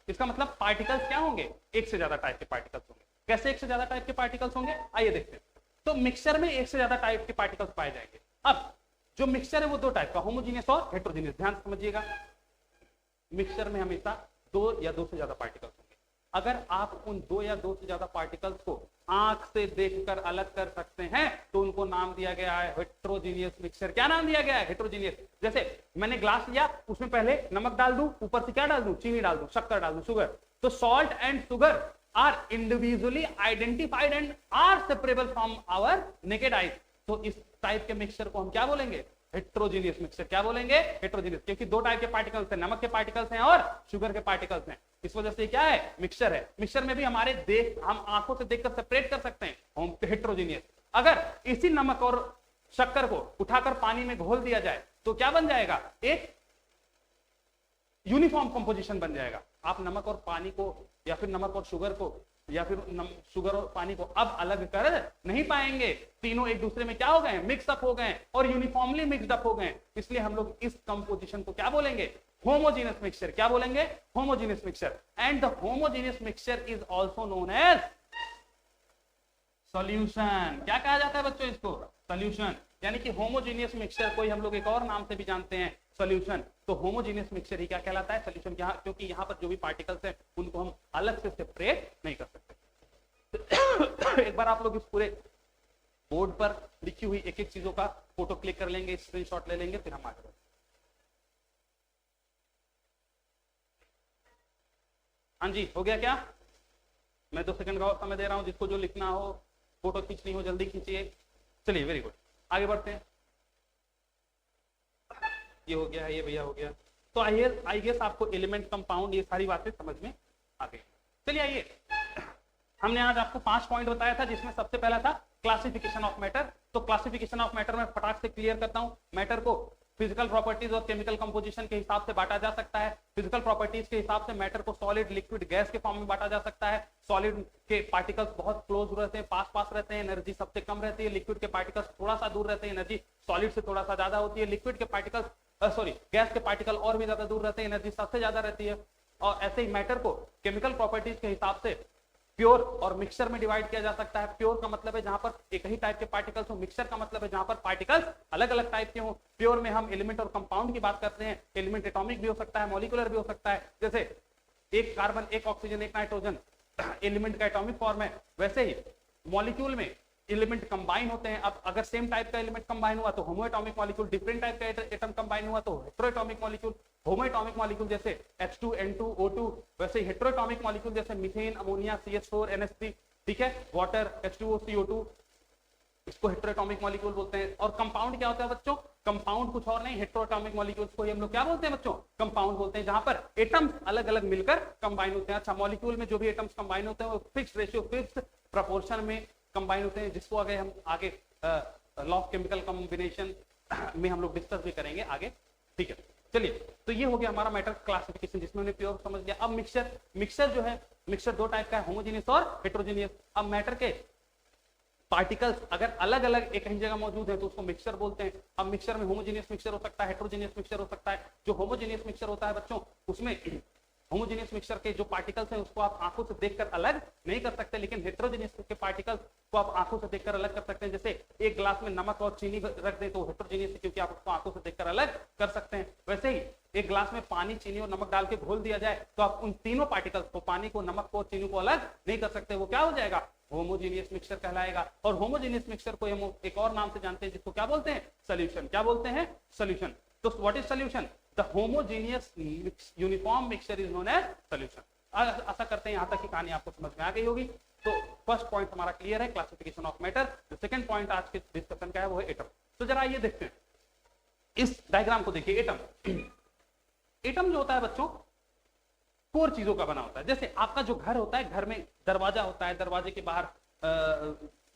इसका मतलब पार्टिकल्स क्या होंगे? एक से ज्यादा टाइप के पार्टिकल्स होंगे। कैसे एक से ज्यादा टाइप के पार्टिकल्स होंगे? आइए देखते हैं। तो मिक्सचर में एक से ज्यादा टाइप के पार्टिकल्स पाए जाएंगे। अब जो मिक्सचर है वो 2 टाइप का, होमोजीनियस और हेट्रोजीनियस। ध्यान से समझिएगा, मिक्सचर में हमेशा 2 या 2 से ज्यादा पार्टिकल्स होंगे। अगर आप उन 2 या 2 से ज्यादा पार्टिकल्स को आंख से देखकर अलग कर सकते हैं तो उनको नाम दिया गया है हेट्रोजीनियस मिक्सचर। क्या नाम दिया गया है? हेट्रोजीनियस। जैसे मैंने ग्लास लिया, उसमें पहले नमक डाल दूं, ऊपर से क्या डाल दूं? चीनी डाल दूं, शक्कर डाल दूं, शुगर। तो salt and sugar are individually identified and are separable from our naked eyes. तो इस टाइप के मिक्सचर को हम क्या बोलेंगे? Heterogeneous mixture. क्या बोलेंगे? हेट्रोजीनियस, क्योंकि दो टाइप के पार्टिकल्स हैं, नमक के पार्टिकल्स हैं और शुगर के पार्टिकल्स हैं, इस वजह से क्या है? मिक्सचर है। मिक्सचर में भी हम आंखों से देखकर सेपरेट कर सकते हैं हेट्रोजीनियस। अगर इसी नमक और शक्कर को उठाकर पानी में घोल दिया जाए तो क्या बन जाएगा? एक यूनिफॉर्म कंपोजिशन बन जाएगा। आप नमक और पानी को या फिर नमक और शुगर को या फिर शुगर और पानी को अब अलग कर नहीं पाएंगे, तीनों एक दूसरे में क्या हो गए? मिक्स अप हो गए और यूनिफॉर्मली मिक्स्ड अप हो गए। इसलिए हम लोग इस कंपोजिशन को क्या बोलेंगे? Homogeneous mixture. क्या बोलेंगे? Homogeneous mixture. And the homogeneous mixture is also known as solution. क्या कहा जाता है बच्चों इसको? सॉल्यूशन। यानी कि होमोजेनियस मिक्सचर को हम लोग एक और नाम से भी जानते हैं, सॉल्यूशन। तो होमोजेनियस मिक्सचर ही क्या कहलाता है? सॉल्यूशन। क्योंकि यहाँ पर जो भी पार्टिकल्स हैं उनको हम अलग से सेपरेट नहीं कर सकते। एक बार आप लोग इस पूरे बोर्ड पर लिखी हुई एक एक चीजों का फोटो क्लिक कर लेंगे, स्क्रीनशॉट ले लेंगे, फिर हम आगे बढ़ेंगे। हाँ जी, हो गया क्या? मैं 2 सेकंड का और समय दे रहा हूं, जिसको जो लिखना हो, फोटो खींचनी हो, जल्दी खींचिए। चलिए, वेरी गुड, आगे बढ़ते हैं। ये हो गया है, ये भैया हो गया। तो आई गेस आपको एलिमेंट, कंपाउंड, ये सारी बातें समझ में आ गई। चलिए आइए, हमने आज आपको 5 पॉइंट बताया था, जिसमें सबसे पहला था क्लासिफिकेशन ऑफ मैटर। तो क्लासिफिकेशन ऑफ मैटर में फटाक से क्लियर करता हूं। मैटर को फिजिकल प्रॉपर्टीज और केमिकल कंपोजिशन के हिसाब से बांटा जा सकता है। फिजिकल प्रॉपर्टीज के हिसाब से मैटर को सॉलिड, लिक्विड, गैस के फॉर्म में बांटा जा सकता है। सॉलिड के पार्टिकल्स बहुत क्लोज रहते हैं, पास पास रहते हैं, एनर्जी सबसे कम रहती है। लिक्विड के पार्टिकल्स थोड़ा सा दूर रहते हैं, एनर्जी सॉलिड से थोड़ा सा ज्यादा होती है। लिक्विड के पार्टिकल्स गैस के पार्टिकल और भी ज्यादा दूर रहते हैं, एनर्जी सबसे ज्यादा रहती है। और ऐसे ही मैटर को केमिकल प्रॉपर्टीज के हिसाब से प्योर और मिक्सचर में डिवाइड किया जा सकता है। प्योर का मतलब है जहां पर एक ही टाइप के पार्टिकल्स हो, मिक्सचर का मतलब है जहां पर पार्टिकल्स अलग अलग टाइप के हो। प्योर में हम एलिमेंट और कंपाउंड की बात करते हैं। एलिमेंट एटॉमिक भी हो सकता है, मॉलिक्यूलर भी हो सकता है। जैसे एक कार्बन, एक ऑक्सीजन, एक नाइट्रोजन एलिमेंट का एटॉमिक फॉर्म है, वैसे ही मॉलिक्यूल में एलिमेंट कंबाइन होते हैं। अब अगर सेम टाइप का एलिमेंट कंबाइन हुआ तो होमोएटॉमिक मॉलिक्यूल, डिफरेंट टाइप का एटम कंबाइन हुआ तो हेटेरोएटॉमिक मॉलिक्यूल। होमोएटॉमिक मॉलिक्यूल जैसे H2, N2, O2, वैसे ही हेटेरोएटॉमिक मॉलिक्यूल जैसे मीथेन, अमोनिया, CH4, NH3, ठीक है, वाटर, H2O, CO2, इसको हेटेरोएटॉमिक मॉलिक्यूल बोलते हैं। और कंपाउंड क्या होता है बच्चों? कंपाउंड कुछ और नहीं, हेटेरोएटॉमिक मॉलिक्यूल्स को हम लोग क्या बोलते हैं बच्चों? कंपाउंड बोलते हैं, जहां पर एटम्स अलग अलग मिलकर कंबाइन होते हैं। अच्छा, मॉलिक्यूल में जो भी एटम्स कंबाइन होते हैं वो फिक्स रेशियो, फिक्स प्रोपोर्शन में कंबाइन होते हैं, जिसको आगे हम लॉ ऑफ केमिकल कॉम्बिनेशन में हम लोग डिस्कस भी करेंगे आगे, ठीक है। चलिए, तो ये हो गया हमारा मैटर क्लासिफिकेशन, जिसमें हमने प्योर समझ लिया। अब मिक्सचर जो है, मिक्सचर दो टाइप का है, होमोजेनियस और हेटेरोजेनियस। अब मैटर के पार्टिकल्स अगर अलग अलग एक ही जगह मौजूद है तो उसको मिक्सचर बोलते हैं। अब मिक्सचर में होमोजेनियस मिक्सचर हो सकता है, हेटेरोजेनियस मिक्सचर हो सकता है। जो होमोजेनियस मिक्सचर होता है बच्चों, उसमें होमोजेनियस मिक्सचर के जो पार्टिकल्स हैं उसको आप आंखों से देखकर अलग नहीं कर सकते, लेकिन हेटेरोजेनियस के पार्टिकल्स को आप आंखों से देखकर अलग कर सकते हैं। जैसे एक ग्लास में नमक और चीनी रख दें तो हेटेरोजेनियस है, क्योंकि आप उसको आंखों से देखकर अलग कर सकते हैं। वैसे ही एक ग्लास में पानी, चीनी और नमक डाल के घोल दिया जाए तो आप उन तीनों पार्टिकल्स को, पानी को, नमक को और चीनी को अलग नहीं कर सकते। वो क्या हो जाएगा? होमोजेनियस मिक्सचर कहलाएगा। और होमोजेनियस मिक्सचर को हम एक और नाम से जानते हैं, जिसको क्या बोलते हैं? सॉल्यूशन। क्या बोलते हैं? सॉल्यूशन। तो what is solution? The homogeneous uniform mixture is known as solution. आशा करते हैं यहां तक की कहानी आपको समझ में आ गई होगी। तो फर्स्ट पॉइंट हमारा क्लियर है, क्लासिफिकेशन ऑफ मैटर। जो सेकंड पॉइंट आज के डिस्कशन का है वो है एटम। तो जरा ये देखते हैं, इस डायग्राम को देखिए। एटम एटम जो होता है बच्चों, 4 चीजों का बना होता है। जैसे आपका जो घर होता है, घर में दरवाजा होता है, दरवाजे के बाहर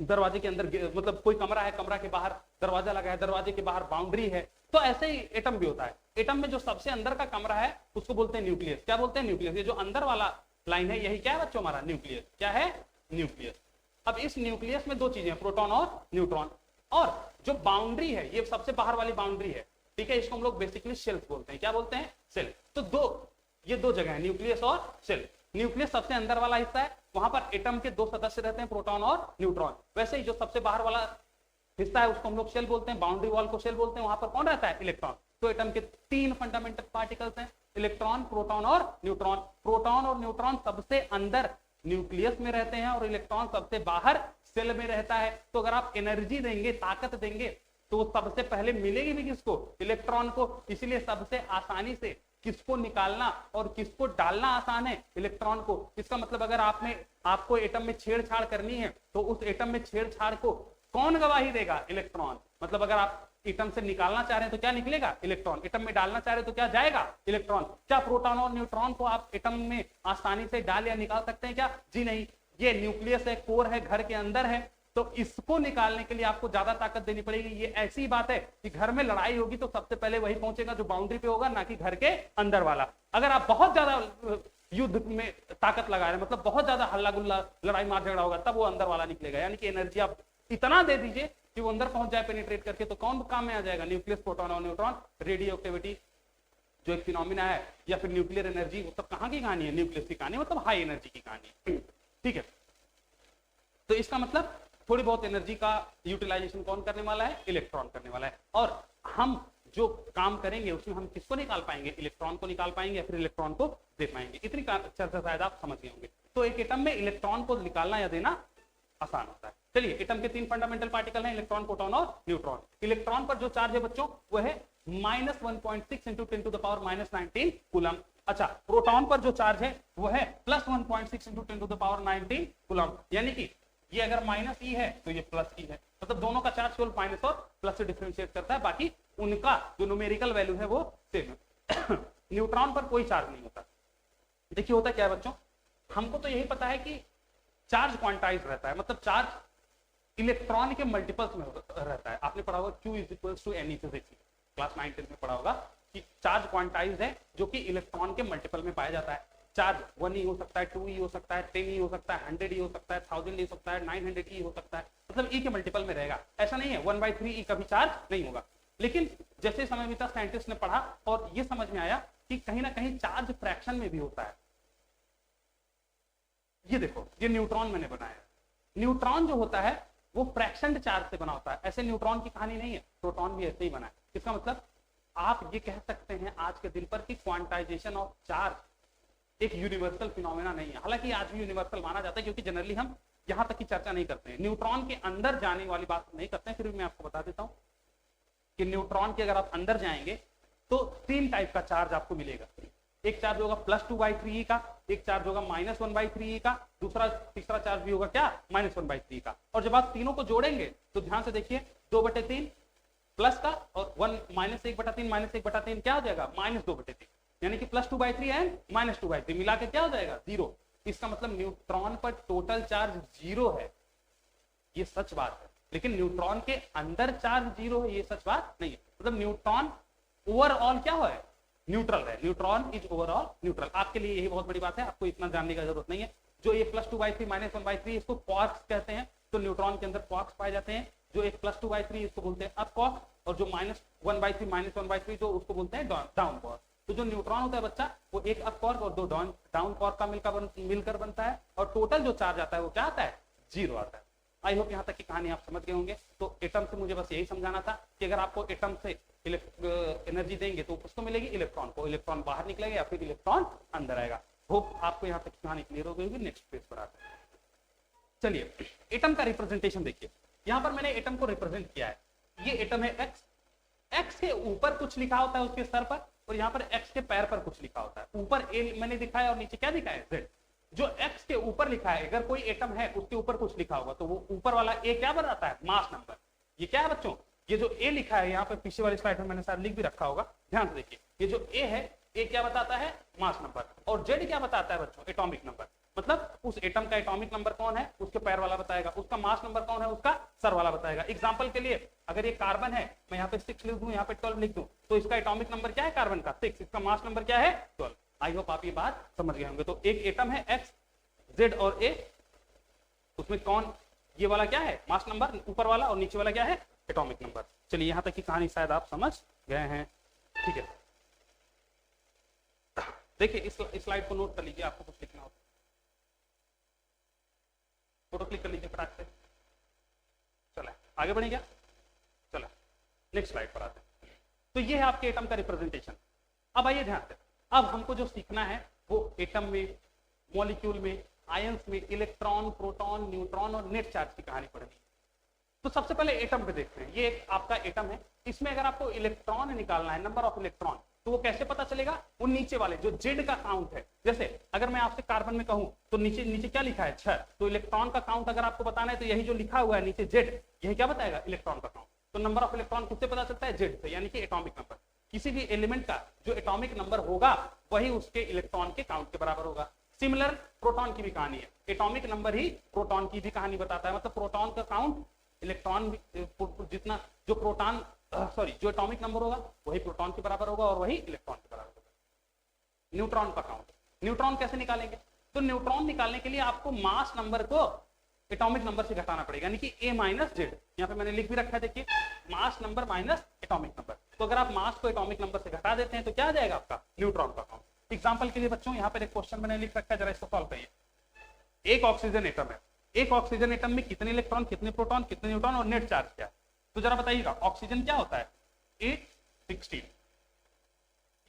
दरवाजे के अंदर मतलब कोई कमरा है, कमरा के बाहर दरवाजा लगा है, दरवाजे के बाहर बाउंड्री है। तो ऐसे ही एटम भी होता है। एटम में जो सबसे अंदर का कमरा है उसको बोलते हैं न्यूक्लियस। क्या बोलते हैं? न्यूक्लियस। ये जो अंदर वाला लाइन है यही क्या है बच्चों? हमारा न्यूक्लियस। क्या है? न्यूक्लियस। अब इस न्यूक्लियस में 2 चीजें, प्रोटॉन और न्यूट्रॉन। और जो बाउंड्री है, ये सबसे बाहर वाली बाउंड्री है, ठीक है, इसको हम लोग बेसिकली शेल्फ बोलते हैं। क्या बोलते हैं? शेल्फ। तो ये 2 जगह है, न्यूक्लियस और शेल्फ। न्यूक्लियस सबसे अंदर वाला हिस्सा है, वहां पर एटम के 2 सदस्य रहते हैं, प्रोटॉन और न्यूट्रॉन। वैसे ही जो सबसे बाहर वाला हिस्सा है उसको हम लोग शेल बोलते हैं, बाउंड्री वॉल को शेल बोलते हैं। वहां पर कौन रहता है? इलेक्ट्रॉन। तो एटम के 3 फंडामेंटल पार्टिकल्स हैं, इलेक्ट्रॉन, प्रोटॉन और न्यूट्रॉन। प्रोटॉन और न्यूट्रॉन सबसे अंदर न्यूक्लियस में रहते हैं और इलेक्ट्रॉन सबसे बाहर सेल में रहता है। तो अगर आप एनर्जी देंगे, ताकत देंगे, तो वो सबसे पहले मिलेगी भी किसको? इलेक्ट्रॉन को। इसलिए सबसे आसानी से किसको निकालना और किसको डालना आसान है? इलेक्ट्रॉन को। इसका मतलब अगर आपको एटम में छेड़छाड़ करनी है तो उस एटम में छेड़छाड़ को कौन गवाही देगा? इलेक्ट्रॉन। मतलब अगर आप एटम से निकालना चाह रहे हैं तो क्या निकलेगा? इलेक्ट्रॉन। एटम में डालना चाह रहे हैं तो क्या जाएगा? इलेक्ट्रॉन। क्या प्रोटॉन और न्यूट्रॉन को आप एटम में आसानी से डाल या निकाल सकते हैं क्या? जी नहीं। ये न्यूक्लियस है, कोर है, घर के अंदर है, तो इसको निकालने के लिए आपको ज्यादा ताकत देनी पड़ेगी। ये ऐसी बात है कि घर में लड़ाई होगी तो सबसे पहले वही पहुंचेगा जो बाउंड्री पे होगा, ना कि घर के अंदर वाला। अगर आप बहुत ज्यादा युद्ध में ताकत लगा रहे हैं, मतलब बहुत ज्यादा हल्ला गुल्ला लड़ाई मार झगड़ा होगा, तब वो अंदर वाला निकलेगा। यानी कि एनर्जी आप इतना दे दीजिए कि वो अंदर पहुंच जाए पेनिट्रेट करके, तो कौन काम में आ जाएगा? न्यूक्लियस, प्रोटॉन और न्यूट्रॉन। रेडियो एक्टिविटी जो एक फिनोमिना है, या फिर न्यूक्लियर एनर्जी, वो सब कहां की कहानी है? न्यूक्लियस की कहानी, मतलब हाई एनर्जी की कहानी है। ठीक है, तो इसका मतलब थोड़ी बहुत एनर्जी का यूटिलाइजेशन कौन करने वाला है? इलेक्ट्रॉन करने वाला है। और हम जो काम करेंगे उसमें हम किसको निकाल पाएंगे? इलेक्ट्रॉन को निकाल पाएंगे या फिर इलेक्ट्रॉन को दे पाएंगे। इतनी चर्चा शायद आप समझ गए होंगे। तो एक एटम में इलेक्ट्रॉन को निकालना या देना आसान होता है। चलिए, एटम के 3 फंडामेंटल पार्टिकल हैं, इलेक्ट्रॉन, प्रोटॉन और न्यूट्रॉन। इलेक्ट्रॉन पर जो चार्ज है बच्चों वो है -1.6 × 10⁻⁹ कूलम। अच्छा, प्रोटॉन पर जो चार्ज है वो है +1.6 × 10⁻⁹ कूलम। यानी कि ये अगर -E है तो ये +E है, मतलब दोनों का चार्ज केवल माइनस और प्लस से डिफरेंशिएट करता है, बाकी उनका जो न्यूमेरिकल वैल्यू है वो सेम है। न्यूट्रॉन पर कोई चार्ज नहीं होता। देखिए होता क्या है बच्चों, हमको तो यही पता है कि चार्ज क्वांटाइज रहता है, मतलब चार्ज इलेक्ट्रॉन के मल्टीपल्स में रहता है। आपने पढ़ा होगा Q = Ne फिजिक्स, क्लास 9-10 में पढ़ा होगा कि चार्ज क्वांटाइज है जो कि इलेक्ट्रॉन के मल्टीपल में पाया जाता है। चार्ज 1E हो सकता है, 2E हो सकता है, 10E हो सकता है, 100E हो सकता है, 1000E हो सकता है, 900E हो सकता है, मतलब E के मल्टीपल में रहेगा। ऐसा नहीं है 1/3E का भी चार्ज नहीं होगा। लेकिन जैसे समय बीता साइंटिस्ट ने पढ़ा और ये समझ में आया कि कहीं ना कहीं चार्ज फ्रैक्शन में भी होता है। ये देखो, ये न्यूट्रॉन मैंने बनाया। न्यूट्रॉन जो होता है वो फ्रैक्शन चार्ज से बना होता है। ऐसे न्यूट्रॉन की कहानी नहीं है, प्रोटॉन भी ऐसे ही बना है। इसका मतलब आप ये कह सकते हैं आज के दिन पर कि क्वांटाइजेशन ऑफ चार्ज एक यूनिवर्सल फिनोमेना नहीं है। हालांकि आज भी यूनिवर्सल माना जाता है, क्योंकि जनरली हम यहां तक की चर्चा नहीं करते हैं, न्यूट्रॉन के अंदर जाने वाली बात नहीं करते हैं। फिर भी मैं आपको बता देता हूं कि न्यूट्रॉन के अगर आप अंदर जाएंगे तो 3 टाइप का चार्ज आपको मिलेगा। एक चार्ज होगा +2/3E का, एक चार्ज होगा -1/3E का, तीसरा चार्ज भी होगा क्या? -1/3 का। और जब आप तीनों को जोड़ेंगे तो ध्यान से देखिए, 2/3 प्लस का और -1/3 -1/3 क्या हो जाएगा? -2/3, यानी कि +2/3 एंड -2/3 मिला के क्या हो जाएगा? 0। इसका मतलब न्यूट्रॉन पर टोटल चार्ज 0 है, ये सच बात है। लेकिन न्यूट्रॉन के अंदर चार्ज 0 है, ये सच बात नहीं है। मतलब न्यूट्रॉन ओवरऑल क्या है? न्यूट्रल है। Neutron is overall neutral. आपके लिए यही बहुत बड़ी बात है, आपको इतना जानने की जरूरत नहीं है। जो ये +2/3 -1/3 इसको क्वार्क्स कहते हैं, तो न्यूट्रॉन के अंदर क्वार्क्स पाए जाते हैं। जो एक +2/3 इसको बोलते हैं अप क्वार्क, और जो -1/3 -1/3 जो उसको बोलते हैं डाउन क्वार्क। तो जो न्यूट्रॉन होता है बच्चा, वो एक अप क्वार्क और 2 डाउन क्वार्क का मिलकर बनता है, और टोटल जो चार्ज आता है वो क्या आता है? 0 आता है। आई होप यहाँ तक की कहानी आप समझ गए होंगे। तो एटम से मुझे बस यही समझाना था कि अगर आपको एटम से एनर्जी देंगे तो उसको मिलेगी इलेक्ट्रॉन को, इलेक्ट्रॉन बाहर निकलेगा या फिर इलेक्ट्रॉन अंदर आएगा। होप आपको यहाँ तक की कहानी क्लियर हो गई होगी। नेक्स्ट पेज पर आते हैं। चलिए, एटम का रिप्रेजेंटेशन देखिए। यहाँ पर मैंने एटम को रिप्रेजेंट किया है। ये एटम है एक्स, एक्स के ऊपर कुछ लिखा होता है उसके सर पर, और यहाँ पर एक्स के पैर पर कुछ लिखा होता है। ऊपर ए मैंने दिखाया और नीचे क्या दिखाया है? जेड। जो एक्स के ऊपर लिखा है, अगर कोई एटम है उसके ऊपर कुछ लिखा होगा तो वो ऊपर वाला ए क्या बताता है? Mass number. ये क्या है बच्चों? ये जो ए लिखा है यहाँ पे पीछे वाली स्लाइड में मैंने शायद लिख भी रखा होगा, ध्यान से देखिए। ये जो ए है, ए क्या बताता है? Mass number. और जेड क्या बताता है बच्चों? Atomic number. मतलब उस एटम का एटॉमिक नंबर कौन है उसके पैर वाला बताएगा, उसका मास नंबर कौन है उसका सर वाला बताएगा। एग्जांपल के लिए, अगर ये कार्बन है, मैं यहाँ पे 6 लिख दूं, यहाँ पे 12 लिख दूं, तो इसका एटॉमिक नंबर क्या है? कार्बन का 6, इसका मास नंबर क्या है? 12। आई होप आप ये बात समझ गए होंगे। तो एक एटम है एक्स, जेड और ए, उसमें कौन, ये वाला क्या है? मास नंबर ऊपर वाला, और नीचे वाला क्या है? Atomic number. चलिए, यहां तक की कहानी शायद आप समझ गए हैं। ठीक है, देखिए इस स्लाइड को नोट कर लीजिए, आपको कुछ लिखना हो फोटो क्लिक कर लीजिए फटाक से। चले आगे बढ़े क्या? चले नेक्स्ट स्लाइड पर आते हैं। तो ये है आपके एटम का रिप्रेजेंटेशन। अब आइए ध्यान से, अब हमको जो सीखना है वो एटम में, मॉलिक्यूल में, आयंस में, इलेक्ट्रॉन, प्रोटॉन, न्यूट्रॉन और नेट चार्ज की कहानी पढ़नी। तो सबसे पहले एटम पे देखते हैं। ये एक आपका एटम है, इसमें अगर आपको इलेक्ट्रॉन निकालना है, नंबर ऑफ इलेक्ट्रॉन, तो वो कैसे पता चलेगा? वो नीचे वाले जो जेड का काउंट है। जैसे अगर मैं आपसे कार्बन में कहूं तो नीचे नीचे क्या लिखा है? 6। तो इलेक्ट्रॉन का काउंट अगर आपको बताना है तो यही जो लिखा हुआ है नीचे जेड, यही क्या बताएगा? इलेक्ट्रॉन का काउंट। तो नंबर ऑफ इलेक्ट्रॉन किससे पता चलता है? जेड से, यानी कि एटॉमिक नंबर। किसी भी एलिमेंट का जो एटॉमिक नंबर होगा वही उसके इलेक्ट्रॉन के काउंट के बराबर होगा। सिमिलर प्रोटॉन की भी कहानी है, एटॉमिक नंबर ही प्रोटॉन की भी कहानी बताता है। मतलब प्रोटॉन का काउंट इलेक्ट्रॉन जितना जो प्रोटॉन जो एटॉमिक नंबर होगा वही प्रोटॉन के बराबर होगा और वही इलेक्ट्रॉन के बराबर होगा। न्यूट्रॉन का काउंट, न्यूट्रॉन कैसे निकालेंगे? तो न्यूट्रॉन निकालने के लिए आपको मास नंबर को एटॉमिक नंबर से घटाना पड़ेगा, यानी कि a माइनस जेड। यहाँ पे मैंने लिख भी रखा है, देखिए, mass number minus atomic number. तो अगर आप मास को एटॉमिक नंबर से घटा देते हैं तो क्या आ जाएगा आपका? न्यूट्रॉन का काउंट। एग्जांपल के लिए बच्चों यहाँ पर एक क्वेश्चन मैंने लिख रखा है, जरा इसको सॉल्व करिए। एक ऑक्सीजन एटम है, एक ऑक्सीजन एटम में कितने इलेक्ट्रॉन, कितने प्रोटॉन, कितने न्यूट्रॉन और नेट चार्ज क्या है? तो जरा बताइएगा, ऑक्सीजन क्या होता है? 816।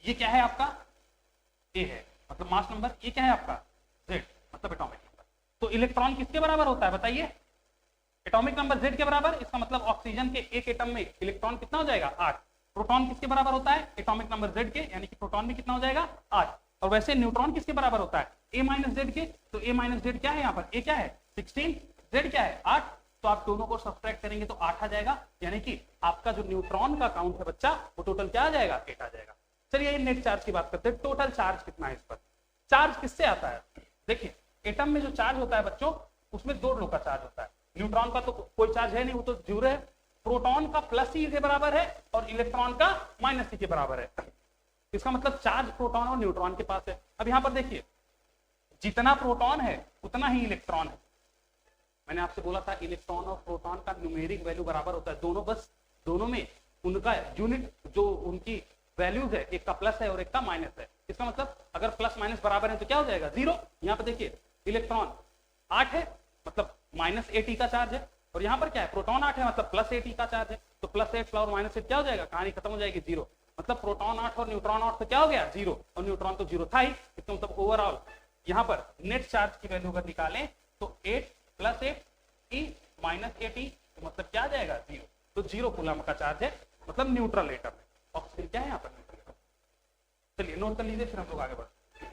ये क्या है आपका? ए है, मतलब मास नंबर। ये क्या है आपका? जेड, मतलब एटॉमिक नंबर। तो इलेक्ट्रॉन किसके बराबर होता है बताइए? एटॉमिक नंबर जेड के बराबर। इसका मतलब ऑक्सीजन के एक एटम में इलेक्ट्रॉन कितना हो जाएगा? 8। प्रोटॉन किसके बराबर होता है? एटॉमिक नंबर जेड के, यानी कि प्रोटॉन में कितना हो जाएगा? 8। और वैसे न्यूट्रॉन किसके बराबर होता है? ए माइनस जेड के। तो ए माइनस जेड क्या है यहाँ पर? ए क्या है? 16, जेड क्या है? 8। तो आप दोनों को सब्ट्रैक्ट करेंगे तो 8 आ जाएगा, यानी कि आपका जो न्यूट्रॉन का काउंट है बच्चा, वो टोटल क्या आ जाएगा? 8 आ जाएगा। चलिए नेट चार्ज की बात करते हैं। टोटल चार्ज कितना है इस पर? चार्ज किससे आता है? देखिए, एटम में जो चार्ज होता है बच्चों, उसमें 2 लोग का चार्ज होता है। न्यूट्रॉन का तो कोई चार्ज है नहीं, वो तो जीरो है। प्रोटॉन का प्लस ई के बराबर है और इलेक्ट्रॉन का माइनस ई के बराबर है। इसका मतलब चार्ज प्रोटॉन और न्यूट्रॉन के पास है। अब यहां पर देखिए, जितना प्रोटॉन है उतना ही इलेक्ट्रॉन है। मैंने आपसे बोला था इलेक्ट्रॉन और प्रोटॉन का न्यूमेरिक वैल्यू बराबर होता है। दोनों बस दोनों में उनका यूनिट जो उनकी वैल्यूज है, एक का प्लस है और एक का माइनस है। इसका मतलब अगर प्लस माइनस बराबर है तो क्या हो जाएगा? 0। यहाँ पे देखिए, इलेक्ट्रॉन 8 है, मतलब माइनस 8 का चार्ज है, और यहाँ पर क्या है? प्रोटॉन 8 है, मतलब प्लस 8 का चार्ज है। तो प्लस 8 और माइनस 8 क्या हो जाएगा? कहानी खत्म हो जाएगी, 0। मतलब प्रोटॉन 8 और न्यूट्रॉन 8 तो क्या हो गया? 0। और न्यूट्रॉन तो 0 था ही। इसका मतलब ओवरऑल यहाँ पर नेट चार्ज की वैल्यू अगर निकालें तो 8 + 8 ई माइनस 8 तो मतलब क्या आ जाएगा? 0। तो 0 कूलम का चार्ज है, मतलब न्यूट्रल एटम है। ऑक्सीजन क्या है यहाँ पर? न्यूट्रल। चलिए नोट कर लीजिए, फिर हम लोग आगे बढ़ते हैं।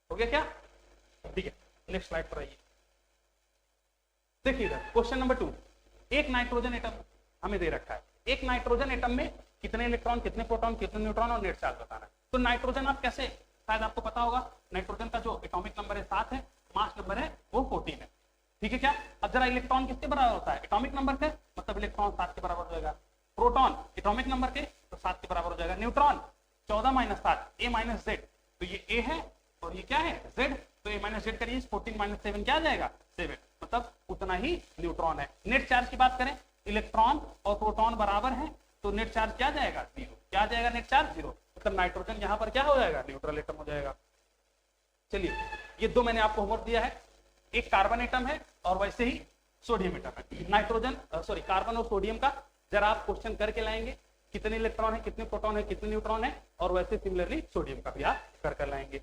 हो गया क्या? ठीक है, नेक्स्ट स्लाइड पर आइए। देखिए इधर क्वेश्चन नंबर 2। एक नाइट्रोजन एटम हमें दे रखा है। एक नाइट्रोजन एटम में कितने इलेक्ट्रॉन, कितने प्रोटॉन, कितने न्यूट्रॉन और नेट चार्ज बताना है। तो नाइट्रोजन आप कैसे, शायद आपको पता होगा, नाइट्रोजन का जो एटॉमिक नंबर है 7 है, मास नंबर है वो 14 है। ठीक है क्या? अब जरा इलेक्ट्रॉन किसके बराबर होता है? एटॉमिक नंबर के, मतलब इलेक्ट्रॉन 7 के बराबर हो जाएगा। प्रोटॉन एटॉमिक नंबर के, तो 7 के बराबर हो जाएगा। न्यूट्रॉन 14 - 7, ए माइनस जेड। तो ये ए है और ये क्या है? जेड। तो ए माइनस जेड करिए, 14 - 7 क्या आ जाएगा? 7। मतलब उतना ही न्यूट्रॉन है। नेट चार्ज की बात करें, इलेक्ट्रॉन और प्रोटॉन बराबर है, तो नेट चार्ज क्या आ जाएगा? 0। क्या आ जाएगा? Net charge 0। मतलब नाइट्रोजन यहाँ पर क्या हो जाएगा? न्यूट्रल एटम हो जाएगा। चलिए, ये 2 मैंने आपको होमवर्क दिया है। एक कार्बन एटम है और वैसे ही सोडियम एटम है। नाइट्रोजन कार्बन और सोडियम का जरा आप क्वेश्चन करके लाएंगे, कितने इलेक्ट्रॉन है, कितने प्रोटॉन है, कितने न्यूट्रॉन है, और वैसे सिमिलरली सोडियम का भी आप कर लाएंगे।